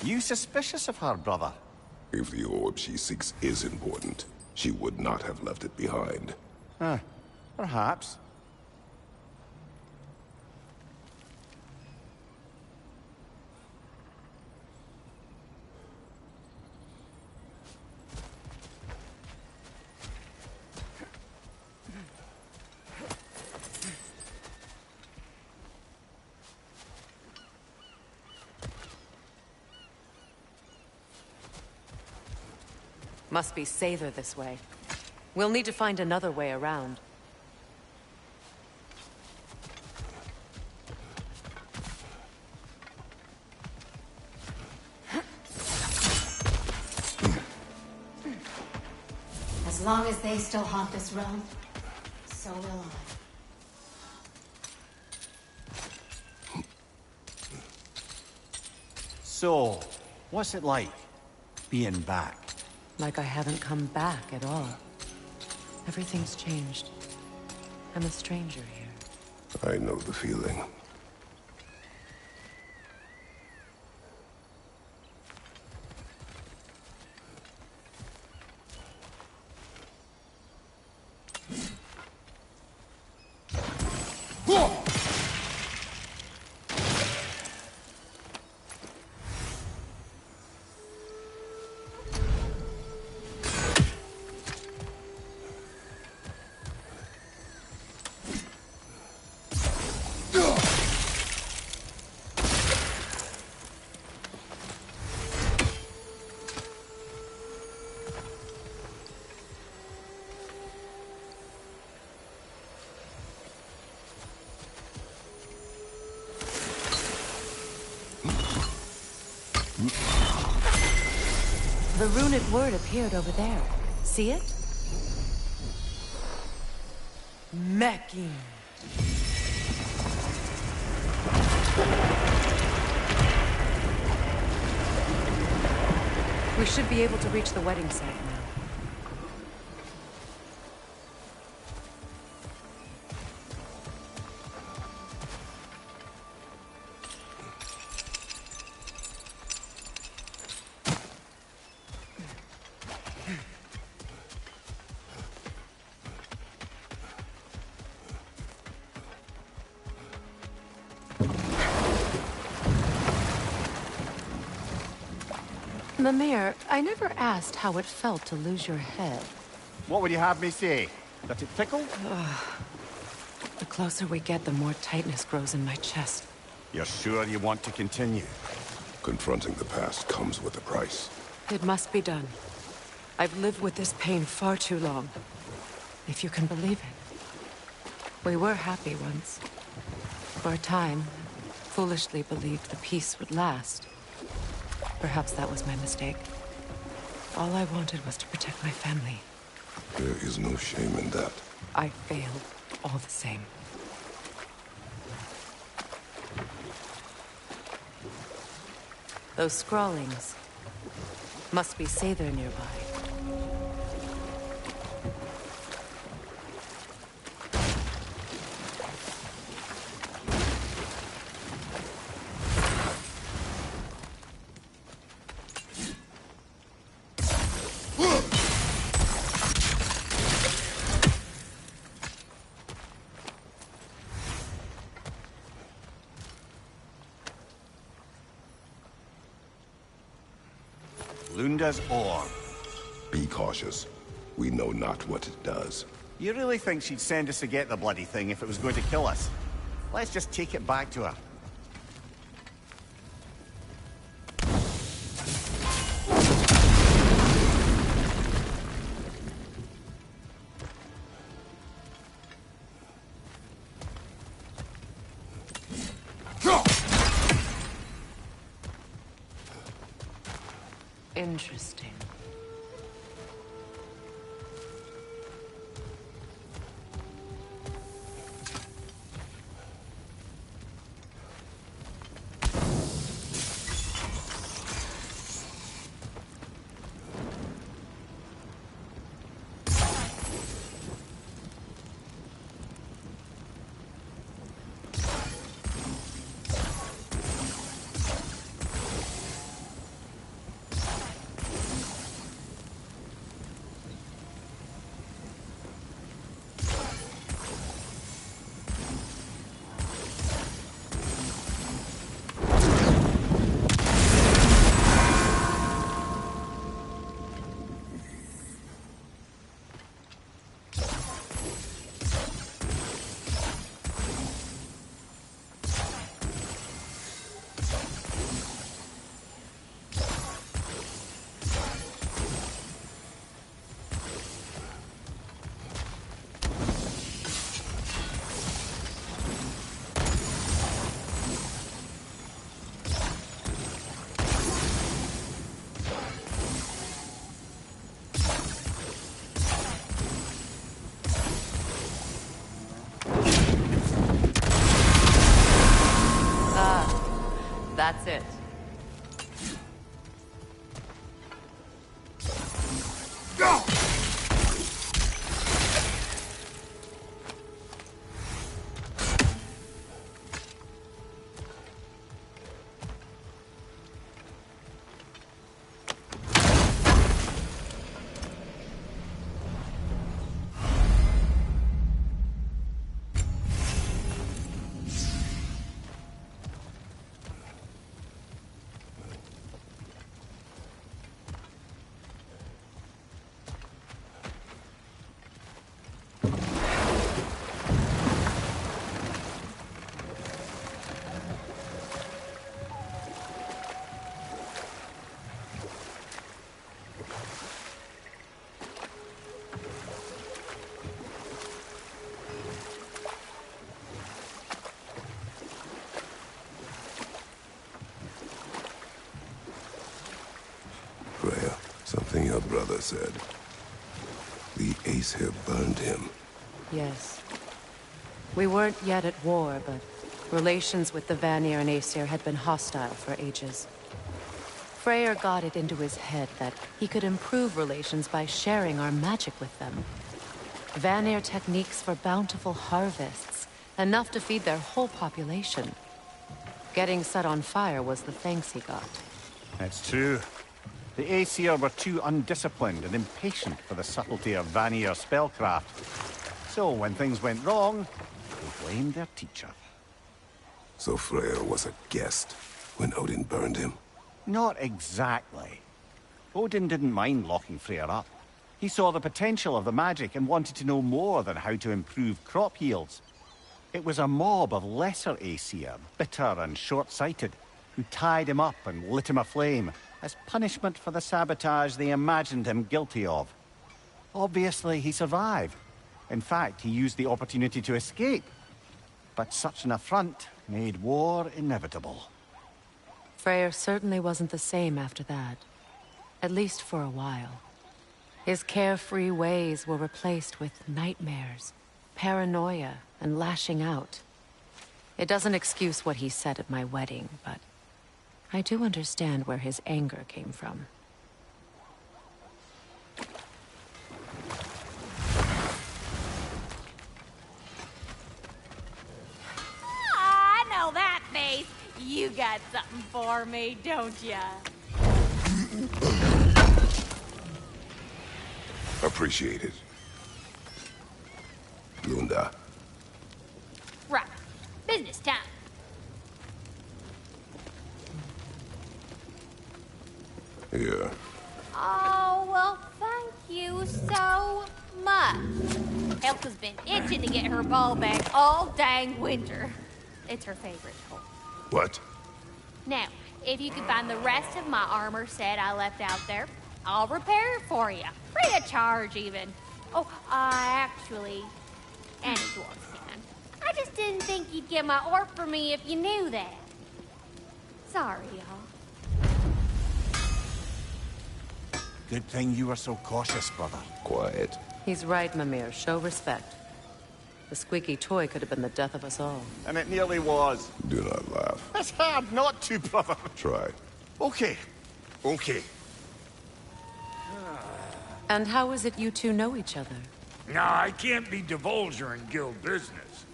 You suspicious of her, brother? If the orb she seeks is important, she would not have left it behind. Perhaps. Must be Sæther this way. We'll need to find another way around. As long as they still haunt this realm, so will I. So, what's it like, being back? Like I haven't come back at all. Everything's changed. I'm a stranger here. I know the feeling. The runic word appeared over there. See it? Mekin. We should be able to reach the wedding site now. Mimir, I never asked how it felt to lose your head. What would you have me say? That it tickled? The closer we get, the more tightness grows in my chest. You're sure you want to continue? Confronting the past comes with a price. It must be done. I've lived with this pain far too long. If you can believe it. We were happy once. For a time, foolishly believed the peace would last. Perhaps that was my mistake. All I wanted was to protect my family. There is no shame in that. I failed, all the same. Those scrawlings must be Sæther nearby. Lunda's orb. Be cautious. We know not what it does. You really think she'd send us to get the bloody thing if it was going to kill us? Let's just take it back to her. Interesting. brother said. The Æsir burned him. Yes. We weren't yet at war, but relations with the Vanir and Æsir had been hostile for ages. Freyr got it into his head that he could improve relations by sharing our magic with them. Vanir techniques for bountiful harvests, enough to feed their whole population. Getting set on fire was the thanks he got. It's true. The Æsir were too undisciplined and impatient for the subtlety of Vanir spellcraft. So when things went wrong, they blamed their teacher. So Freyr was a guest when Odin burned him? Not exactly. Odin didn't mind locking Freyr up. He saw the potential of the magic and wanted to know more than how to improve crop yields. It was a mob of lesser Æsir, bitter and short-sighted, who tied him up and lit him aflame as punishment for the sabotage they imagined him guilty of. Obviously, he survived. In fact, he used the opportunity to escape. But such an affront made war inevitable. Freyr certainly wasn't the same after that. At least for a while. His carefree ways were replaced with nightmares, paranoia, and lashing out. It doesn't excuse what he said at my wedding, but I do understand where his anger came from. I know that face. You got something for me, don't ya? Appreciate it. Lunda. Right. Business time. Here. Oh, well, thank you so much. Elka's been itching to get her ball back all dang winter. It's her favorite toy. What? Now, if you could find the rest of my armor set I left out there, I'll repair it for you. Free of charge, even. Oh, actually, any dwarf can. I just didn't think you'd get my orc for me if you knew that. Sorry, y'all. Good thing you were so cautious, brother. Quiet. He's right, Mimir. Show respect. The squeaky toy could have been the death of us all. And it nearly was. Do not laugh. It's hard not to, brother. Try. Okay. Okay. And how is it you two know each other? No, I can't be divulger in guild business.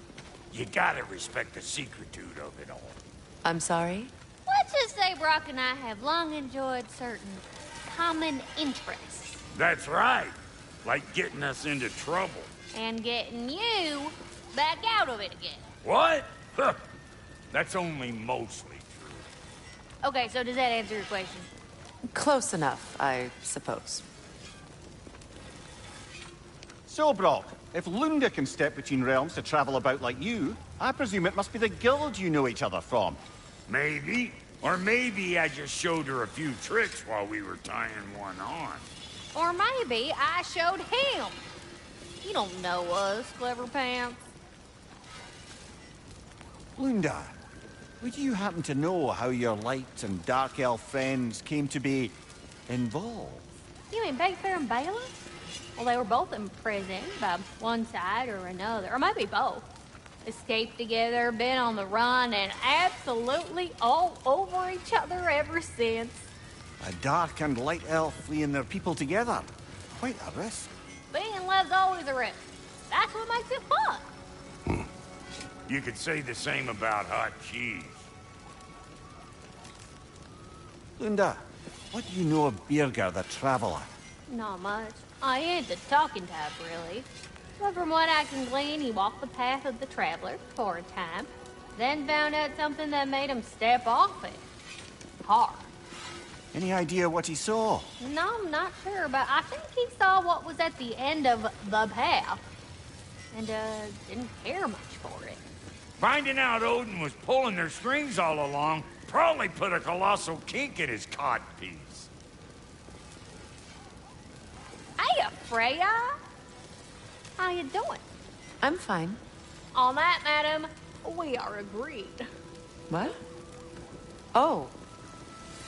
You gotta respect the secretude of it all. I'm sorry? Let's just say Brock and I have long enjoyed certain common interests. That's right. Like getting us into trouble. And getting you back out of it again. What? Huh. That's only mostly true. Okay, so does that answer your question? Close enough, I suppose. So, Brock, if Lunda can step between realms to travel about like you, I presume it must be the guild you know each other from. Maybe. Or maybe I just showed her a few tricks while we were tying one on. Or maybe I showed him. You don't know us, Clever Pants. Lunda, would you happen to know how your light and dark elf friends came to be involved? You mean Bayfair and Baylor? Well, they were both imprisoned by one side or another, or maybe both. Escaped together, been on the run, and absolutely all over each other ever since. A dark and light elf fleeing their people together. Quite a risk. Being love's always a risk. That's what makes it fun. You could say the same about hot cheese. Lunda, what do you know of Birger the Traveler? Not much. I ain't the talking type, really. But from what I can glean, he walked the path of the traveler for a time, then found out something that made him step off it. Hard. Any idea what he saw? No, I'm not sure, but I think he saw what was at the end of the path. And, didn't care much for it. Finding out Odin was pulling their strings all along probably put a colossal kink in his cod piece. Hey, Freya! How you doing? I'm fine. On that, madam, we are agreed. What? Oh.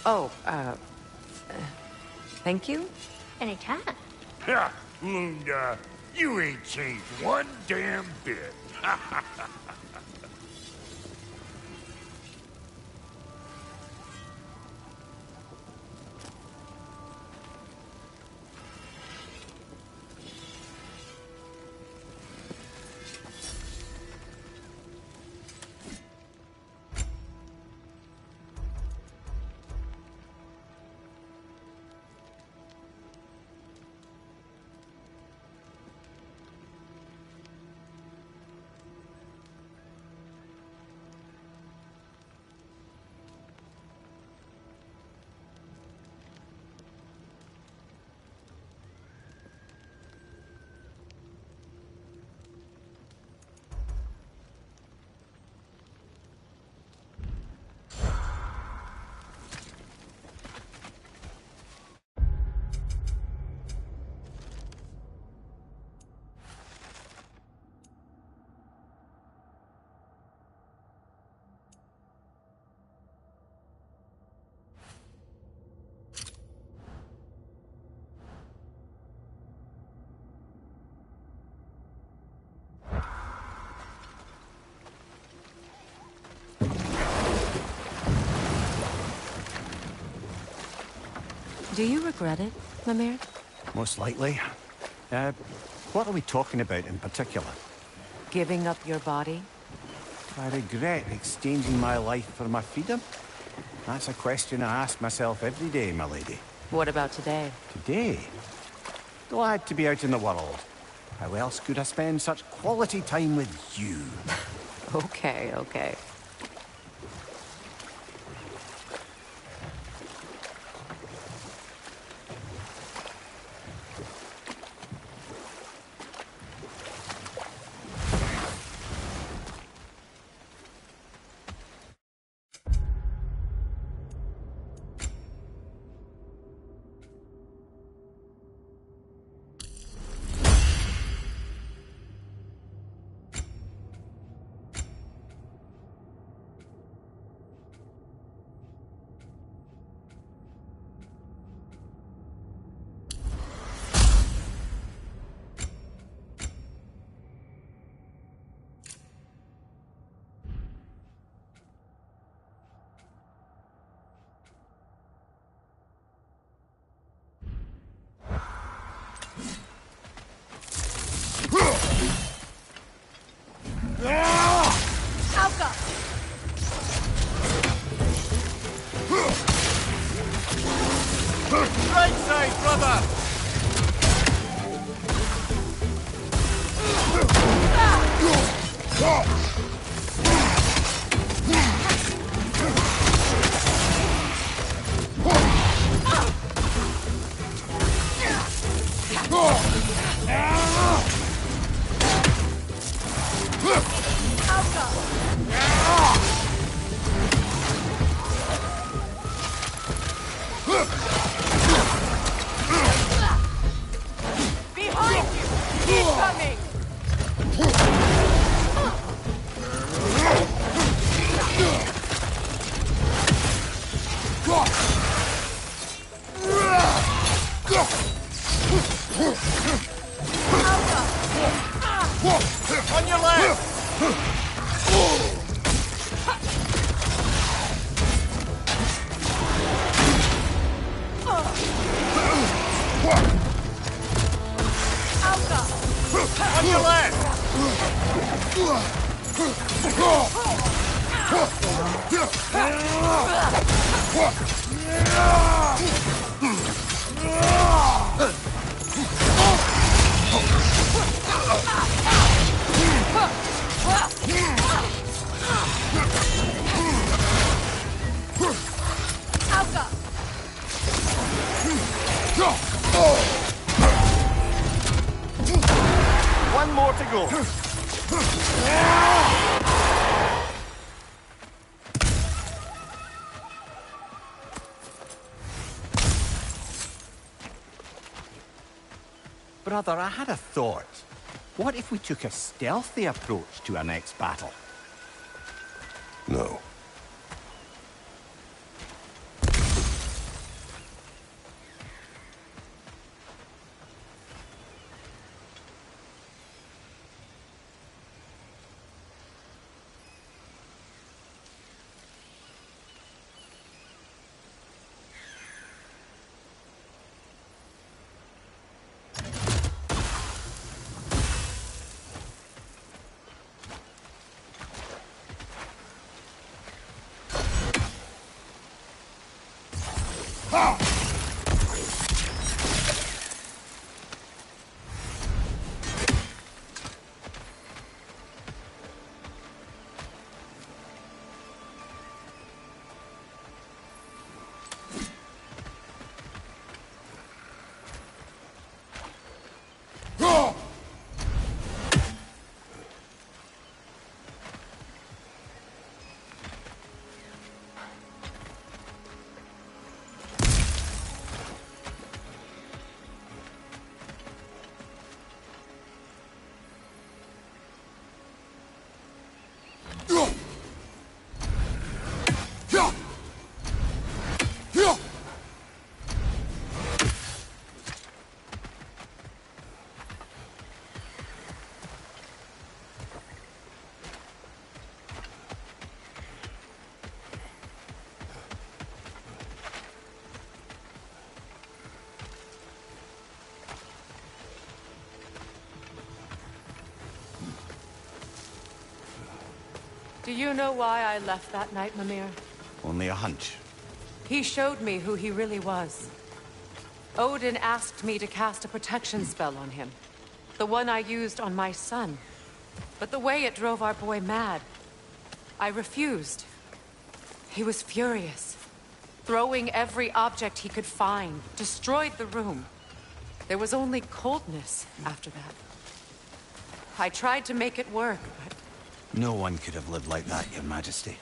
Oh, thank you? Anytime. Ha! Lunda, you ain't changed one damn bit. Do you regret it, Mimir? Most likely. What are we talking about in particular? Giving up your body? Do I regret exchanging my life for my freedom? That's a question I ask myself every day, my lady. What about today? Today? Glad to be out in the world. How else could I spend such quality time with you? Okay, okay. Right side, brother! On your left! On your left! One more to go. Brother, I had a thought. What if we took a stealthy approach to our next battle? No. Do you know why I left that night, Mimir? Only a hunch. He showed me who he really was. Odin asked me to cast a protection spell on him. The one I used on my son. But the way it drove our boy mad, I refused. He was furious. Throwing every object he could find, destroyed the room. There was only coldness after that. I tried to make it work, but... No one could have lived like that, Your Majesty.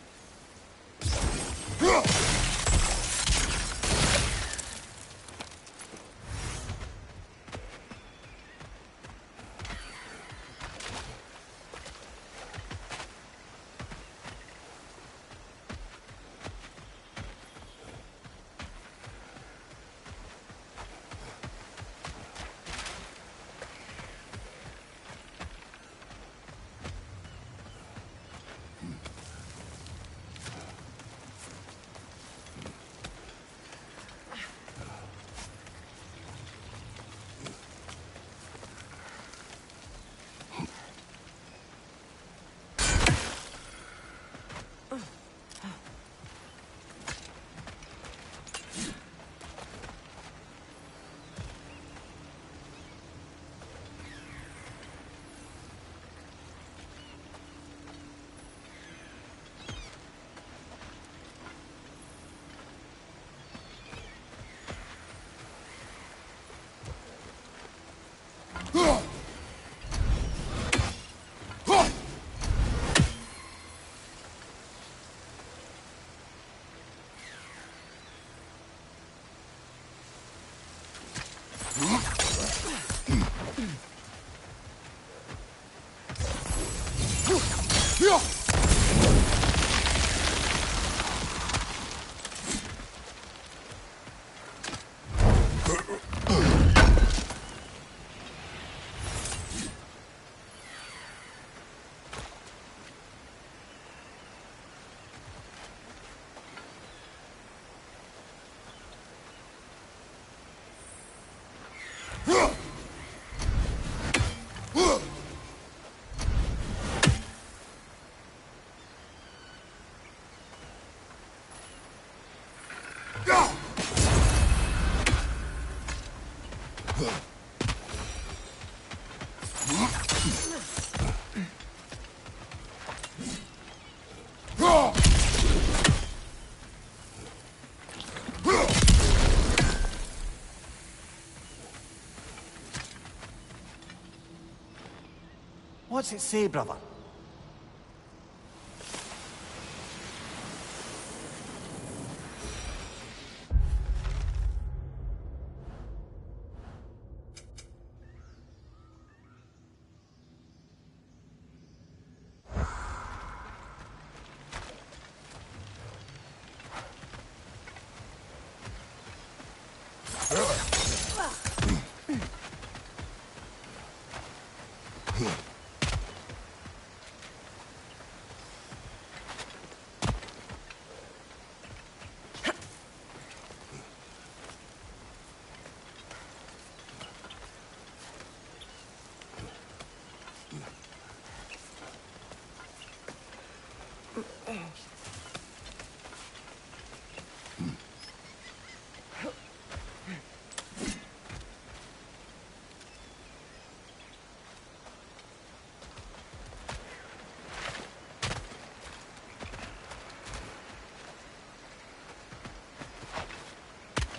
What's it say, brother?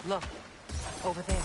Look, over there.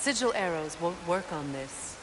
Sigil arrows won't work on this.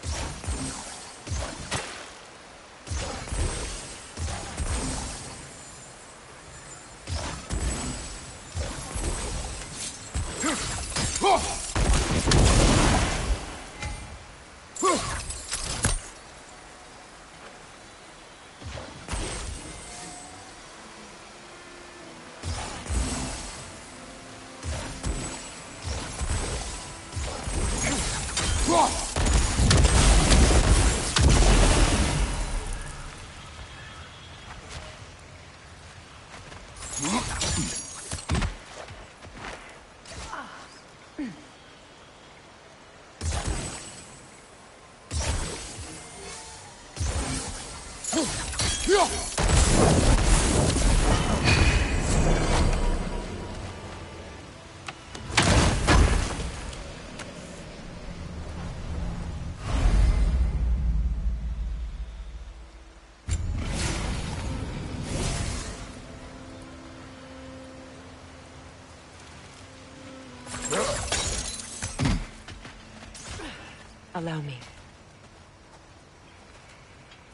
Allow me.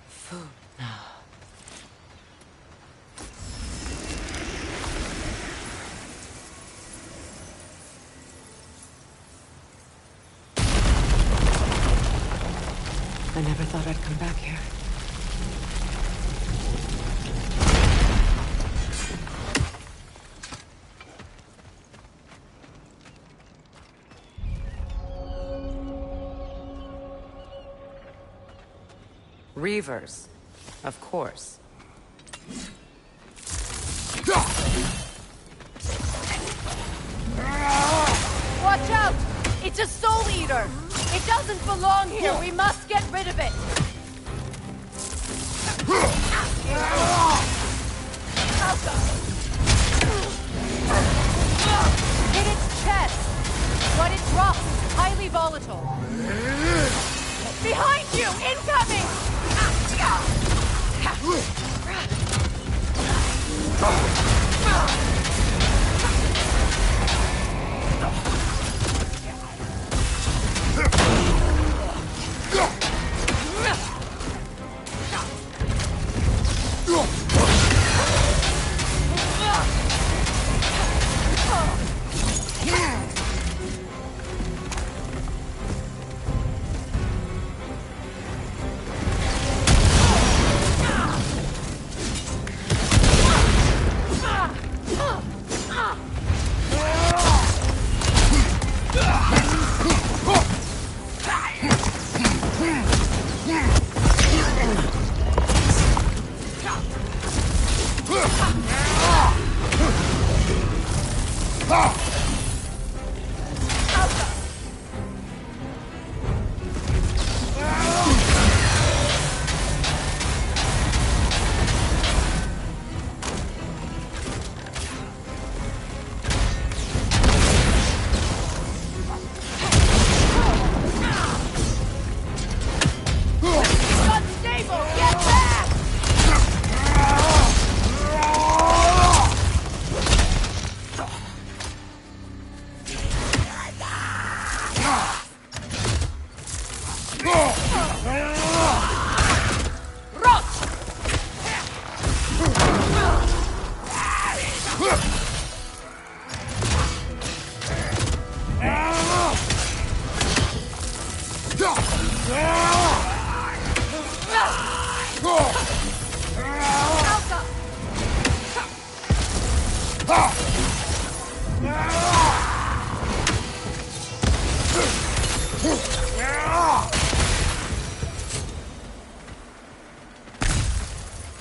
Food now. I never thought I'd come back here. Reavers, of course. Watch out! It's a soul eater! It doesn't belong here! We must get rid of it!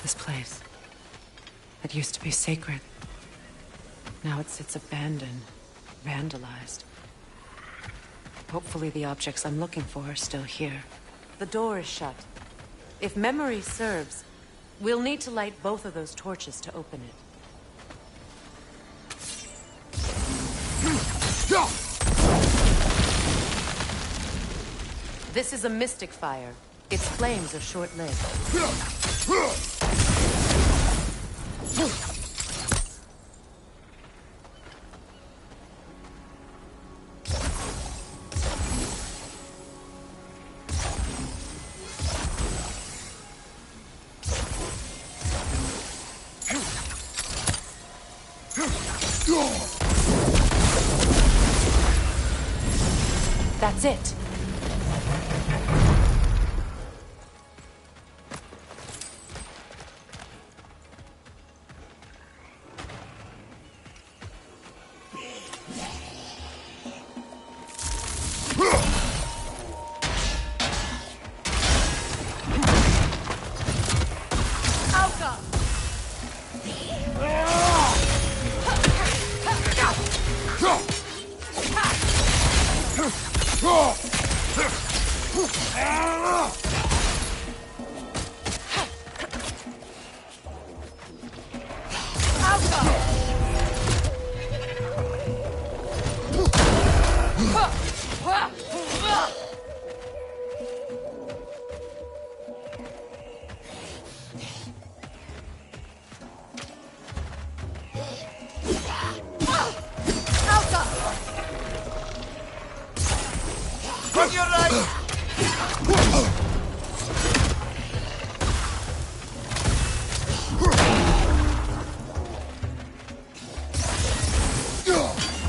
This place. It used to be sacred. Now it sits abandoned, vandalized. Hopefully the objects I'm looking for are still here. The door is shut. If memory serves, we'll need to light both of those torches to open it. This is a mystic fire. Its flames are short-lived. That's it.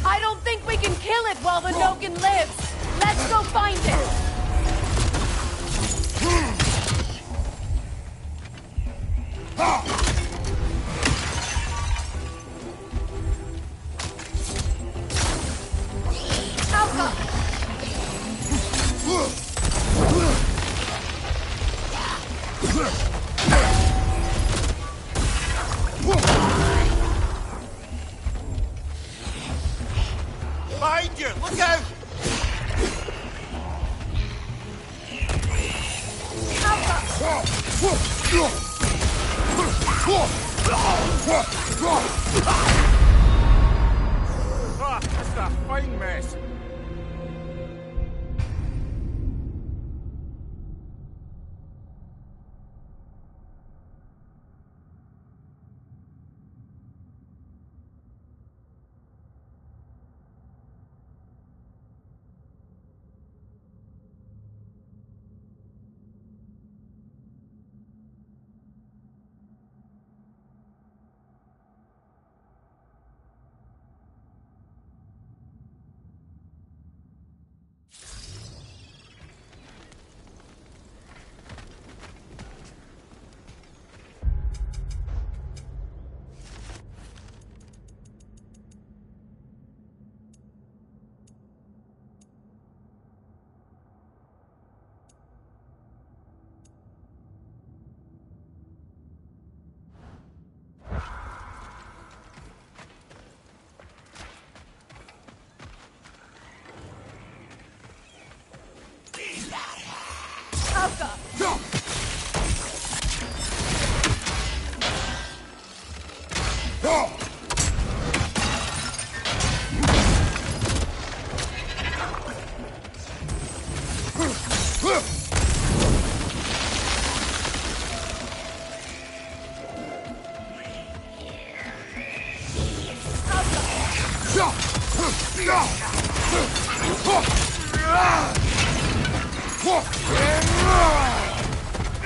I don't think we can kill it while the Noken lives. Let's go find it. Behind you! Look out! Ah, that's a fine mess.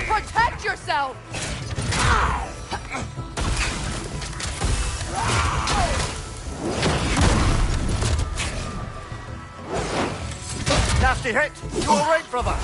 Protect yourself! Nasty hit! You alright, brother?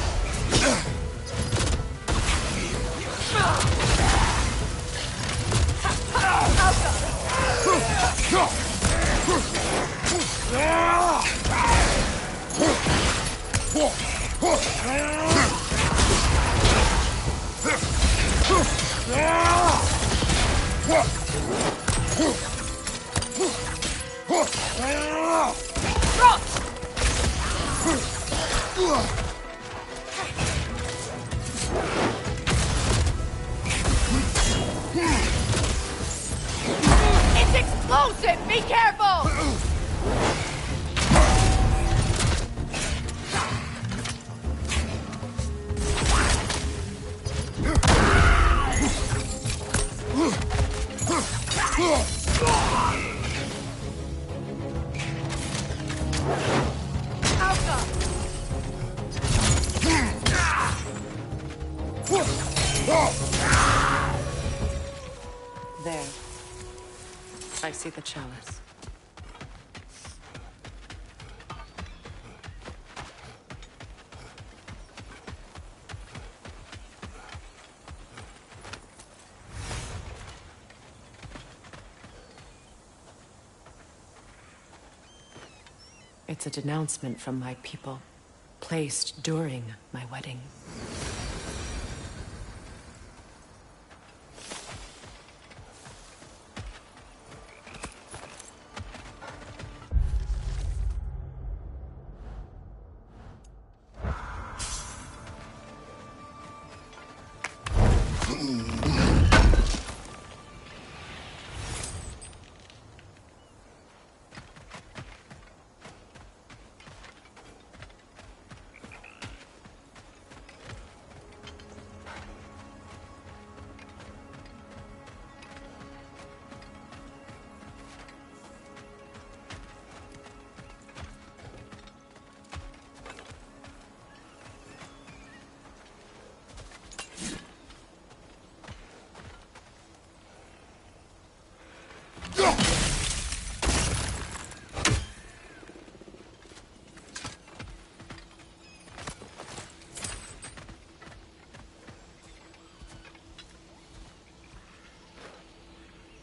It's explosive! Be careful! There. I see the chalice. It's a denouncement from my people, placed during my wedding.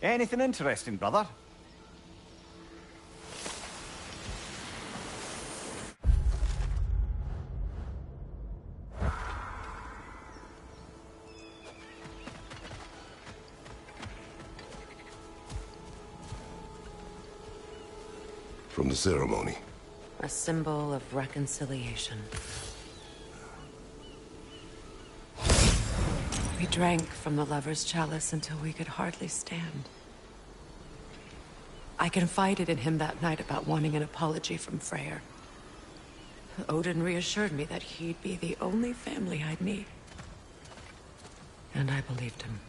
Anything interesting, brother? From the ceremony. A symbol of reconciliation. We drank from the lover's chalice until we could hardly stand. I confided in him that night about wanting an apology from Freyr. Odin reassured me that he'd be the only family I'd need. And I believed him.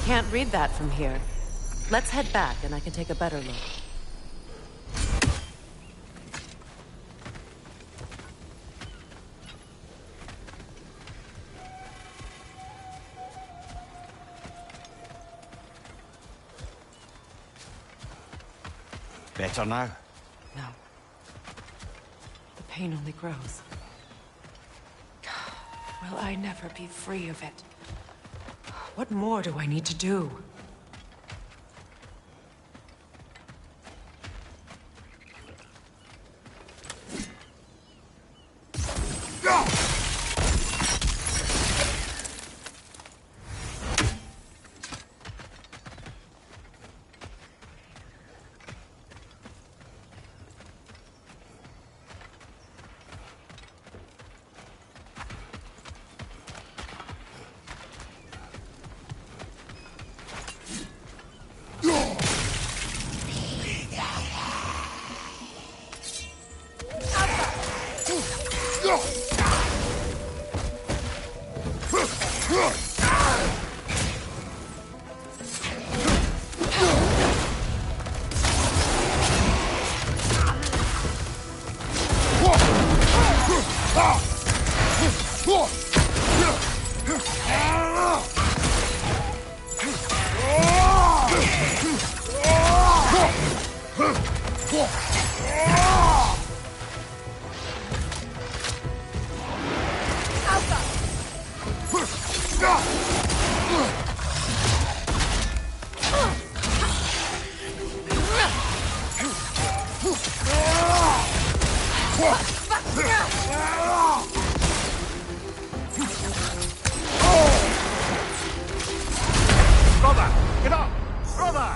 can't read that from here. Let's head back and I can take a better look. Better now? No. The pain only grows. Will I never be free of it? What more do I need to do? Brother! Get up! Brother!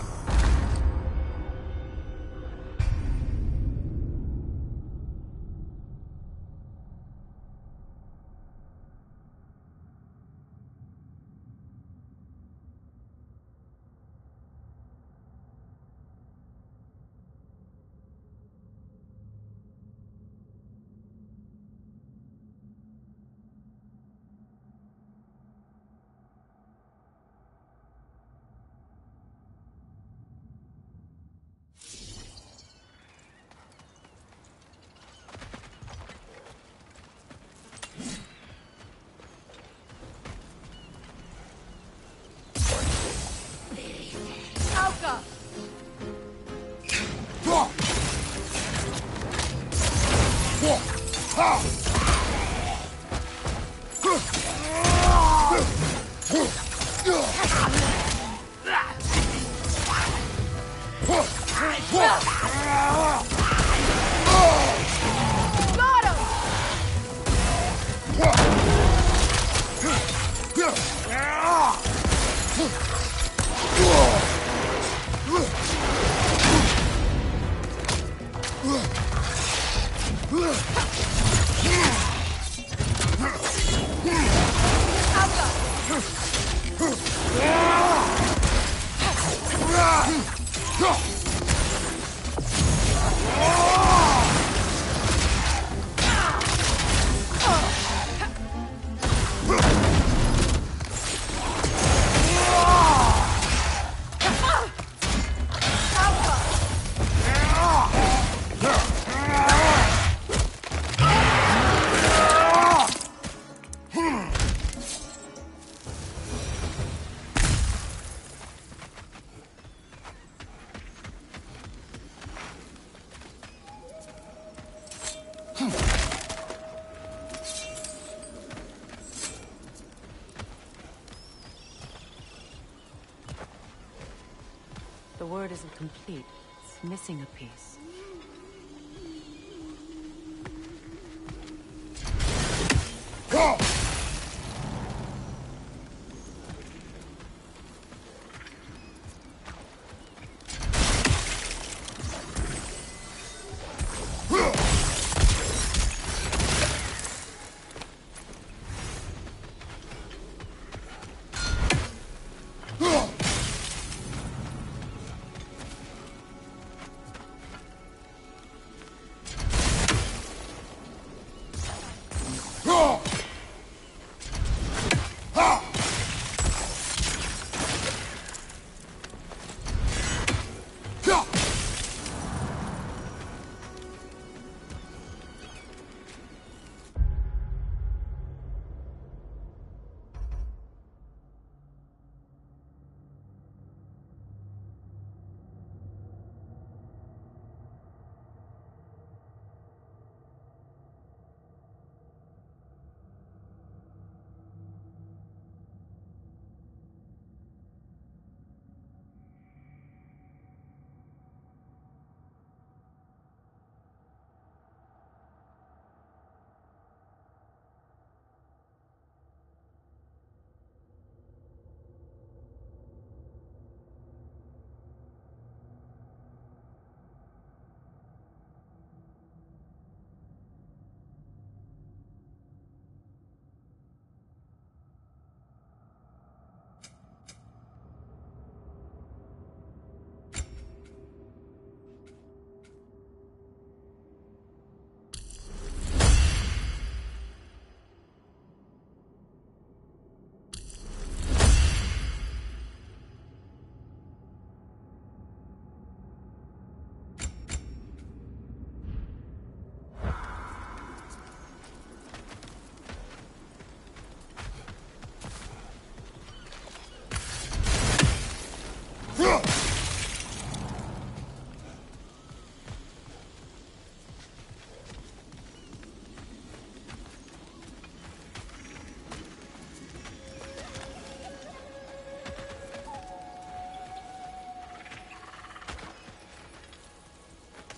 The word isn't complete. It's missing a piece.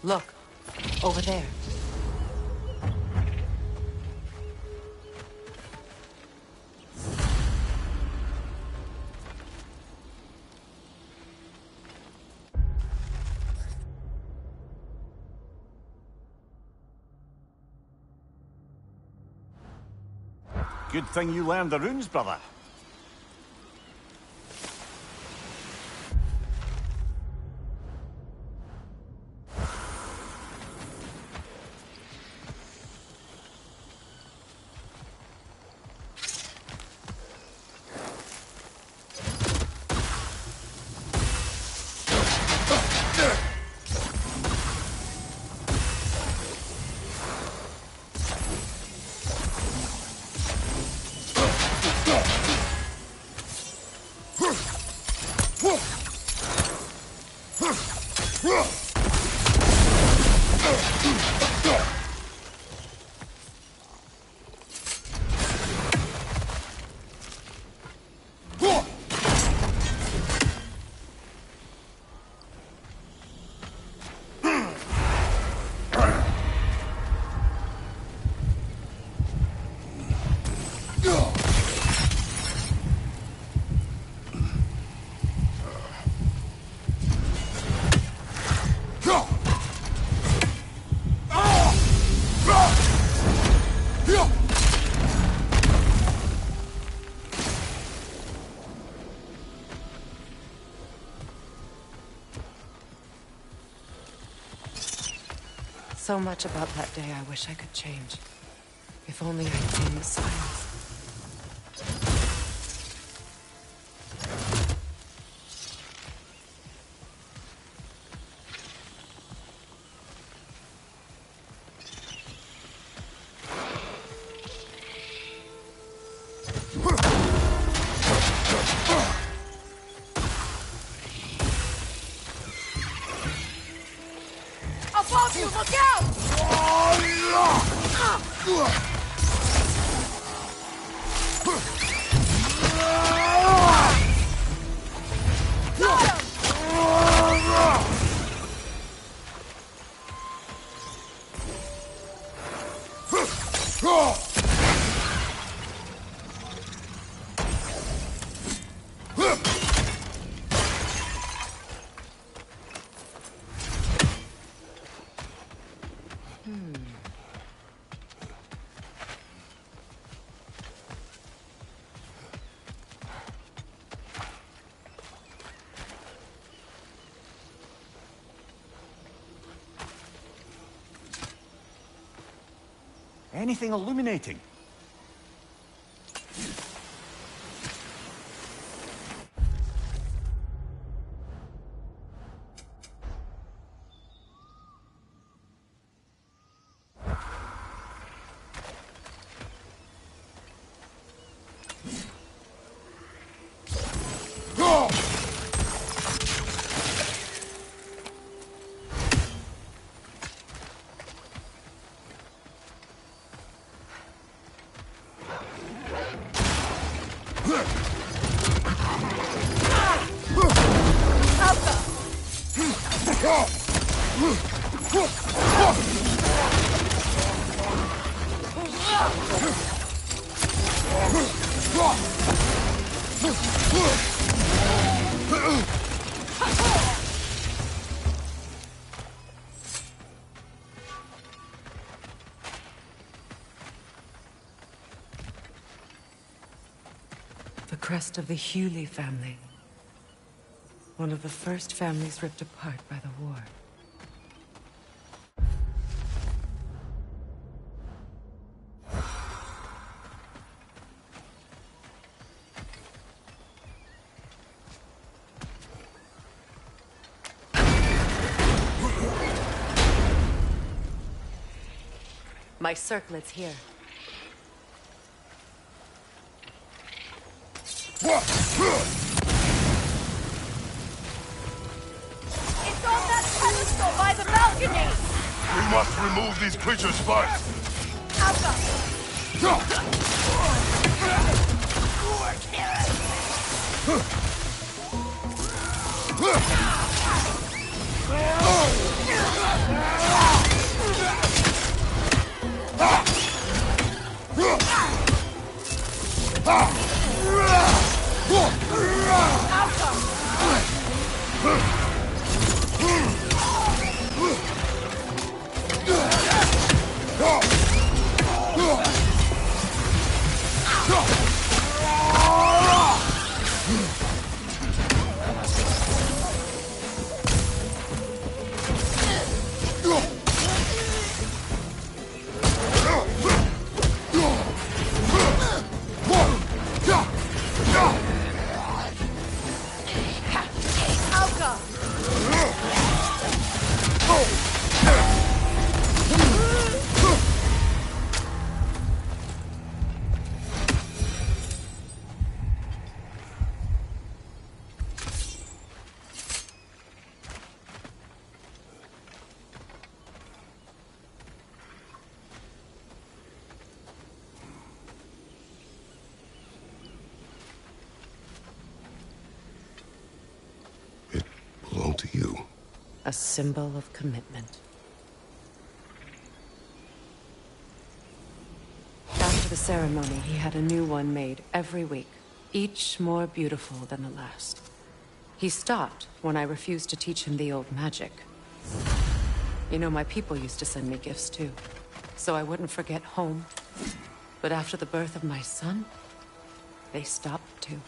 Look, over there. Good thing you learned the runes, brother. So much about that day I wish I could change. If only I'd seen the signs. Above you, look out! Anything illuminating? The crest of the Hewley family. One of the first families ripped apart by the war. My circlet's here. It's on that pedestal by the balcony! We must remove these creatures first. To you. A symbol of commitment. After the ceremony, he had a new one made every week, each more beautiful than the last. He stopped when I refused to teach him the old magic. You know, my people used to send me gifts too, so I wouldn't forget home. But after the birth of my son, they stopped too.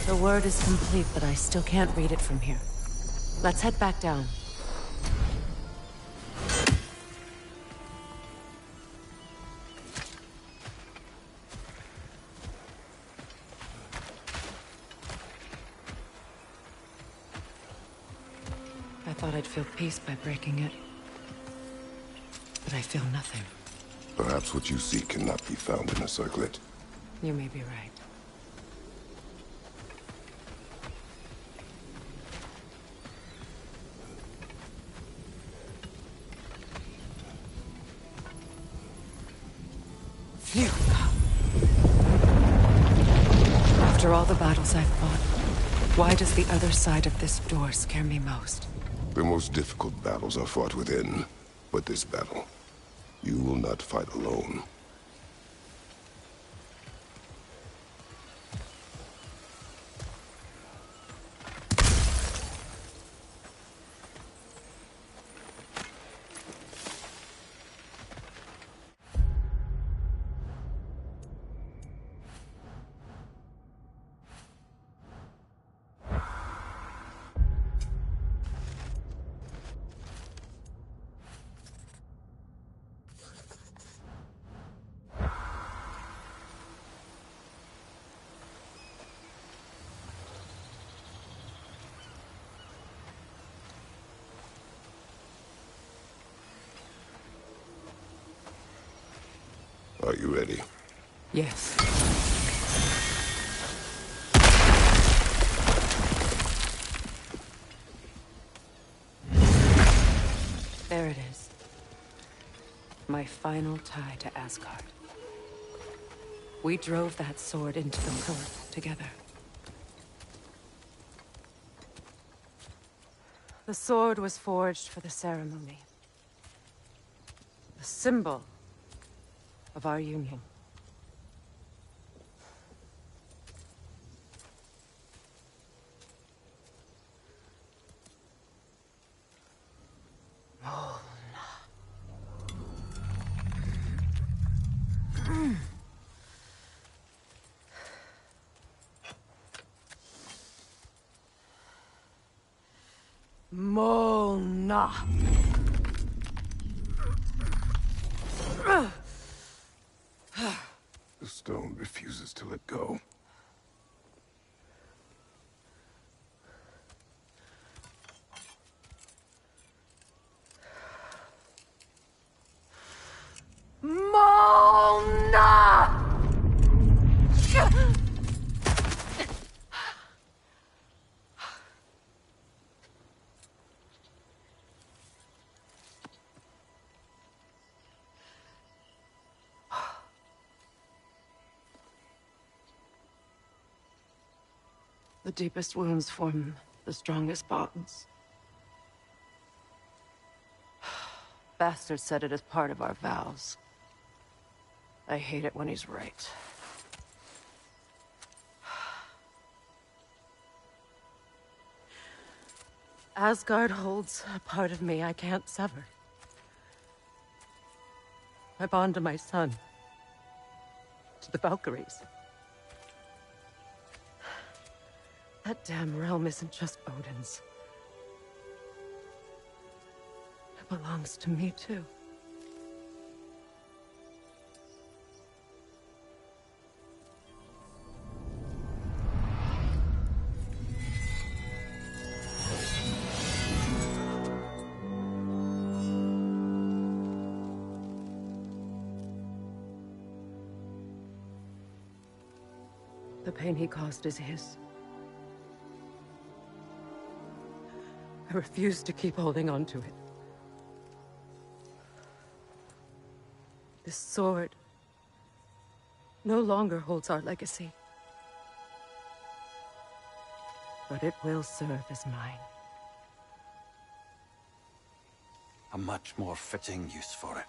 The word is complete, but I still can't read it from here. Let's head back down. I thought I'd feel peace by breaking it, but I feel nothing. Perhaps what you seek cannot be found in a circlet. You may be right. Phew. After all the battles I've fought, why does the other side of this door scare me most? The most difficult battles are fought within, but this battle, you will not fight alone. Are you ready? Yes. There it is. My final tie to Asgard. We drove that sword into the Lilith together. The sword was forged for the ceremony. The symbol of our union. Mona. The stone refuses to let go. Mona! The deepest wounds form the strongest bonds. Bastard said it as part of our vows. I hate it when he's right. Asgard holds a part of me I can't sever. I bond to my son. To the Valkyries. That damn realm isn't just Odin's. It belongs to me, too. The pain he caused is his. I refuse to keep holding on to it. This sword no longer holds our legacy. But it will serve as mine. A much more fitting use for it.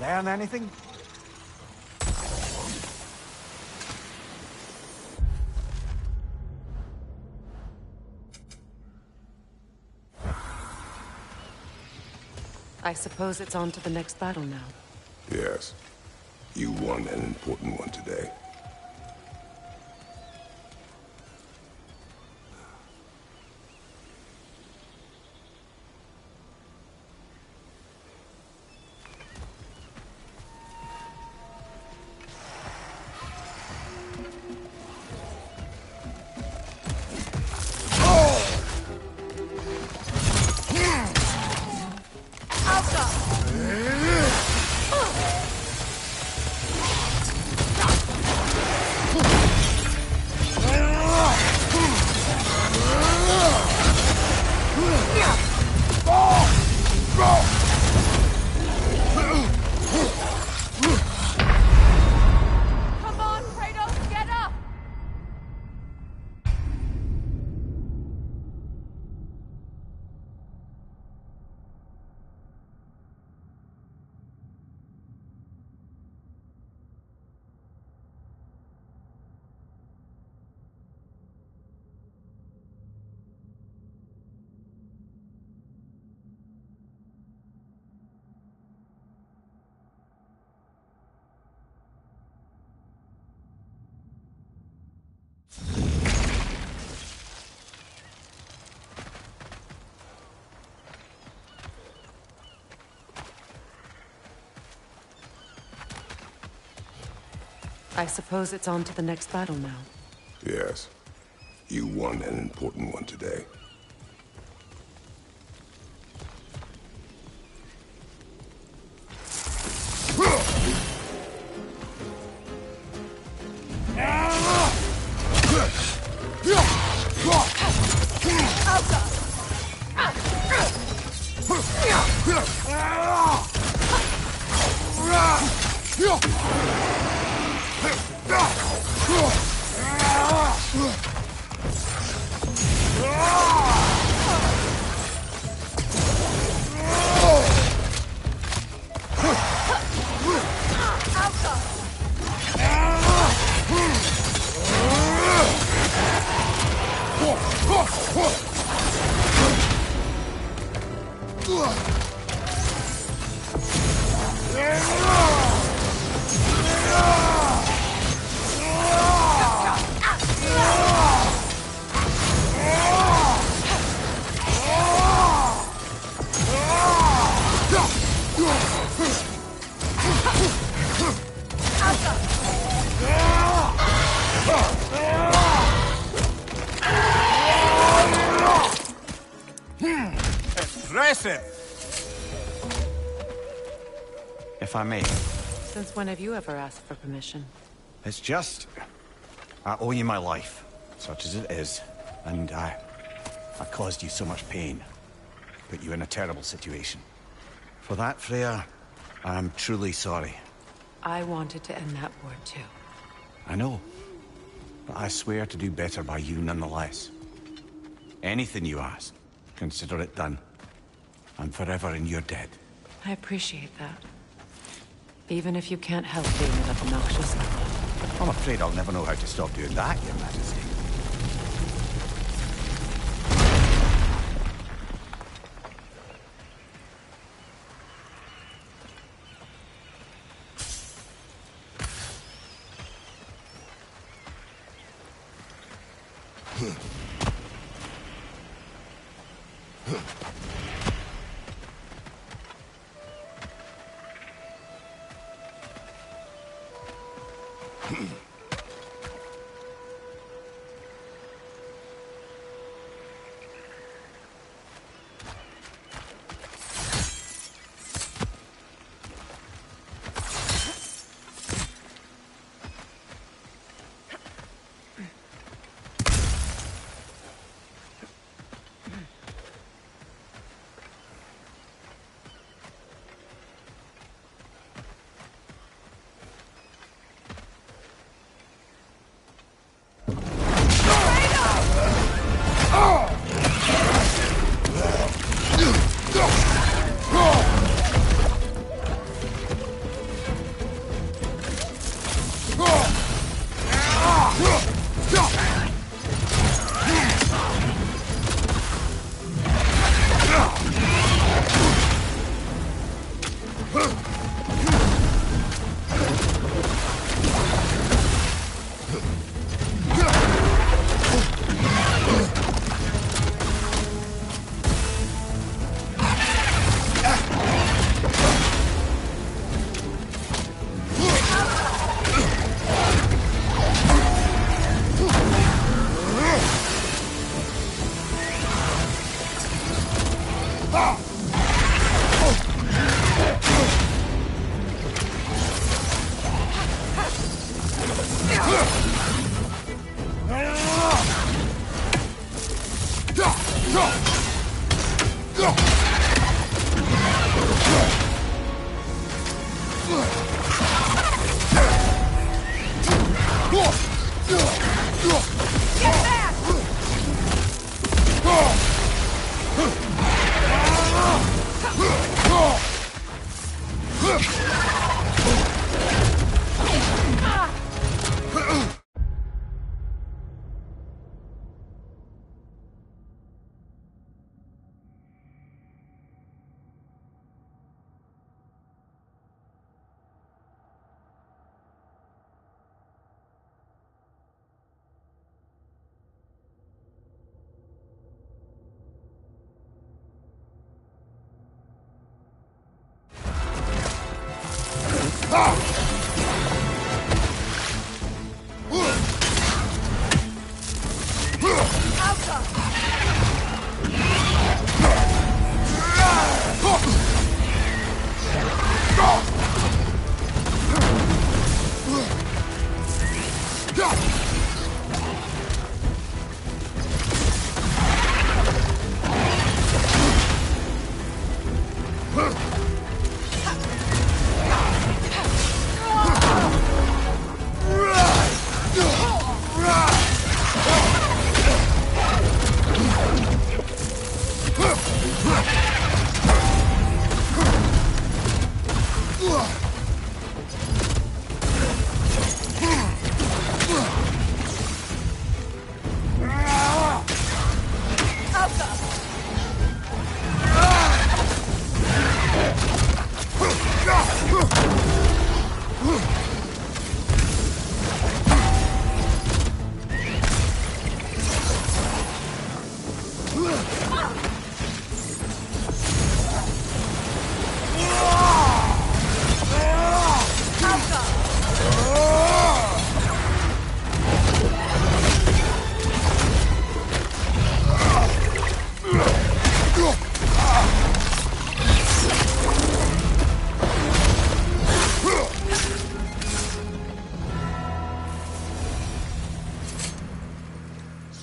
learn anything? I suppose it's on to the next battle now. Yes. You won an important one today. Come on, Kratos, get up! I suppose it's on to the next battle now. Yes. You won an important one today. Impressive! If I may. Since when have you ever asked for permission? It's just... I owe you my life, such as it is. And I caused you so much pain. Put you in a terrible situation. For that, Freya, I'm truly sorry. I wanted to end that war too. I know. But I swear to do better by you nonetheless. Anything you ask, consider it done. I'm forever in your debt. I appreciate that. Even if you can't help being an obnoxious lover. I'm afraid I'll never know how to stop doing that, Your Majesty.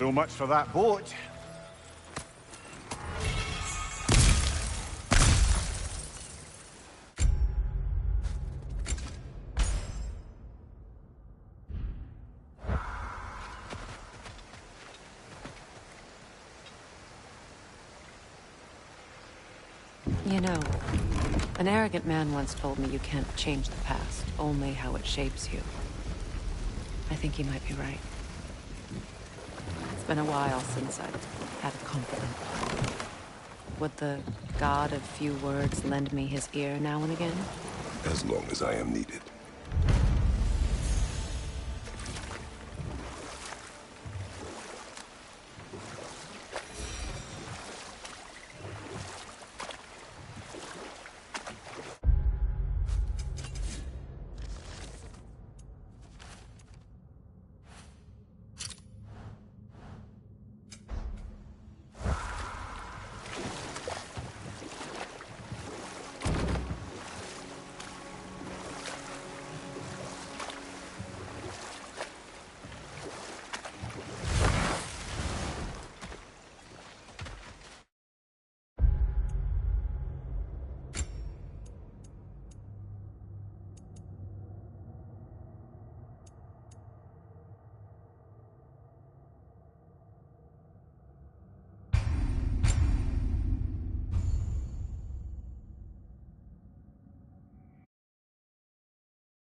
So much for that boat. You know, an arrogant man once told me you can't change the past, only how it shapes you. I think he might be right. It's been a while since I've had a confidant. Would the god of few words lend me his ear now and again? As long as I am needed.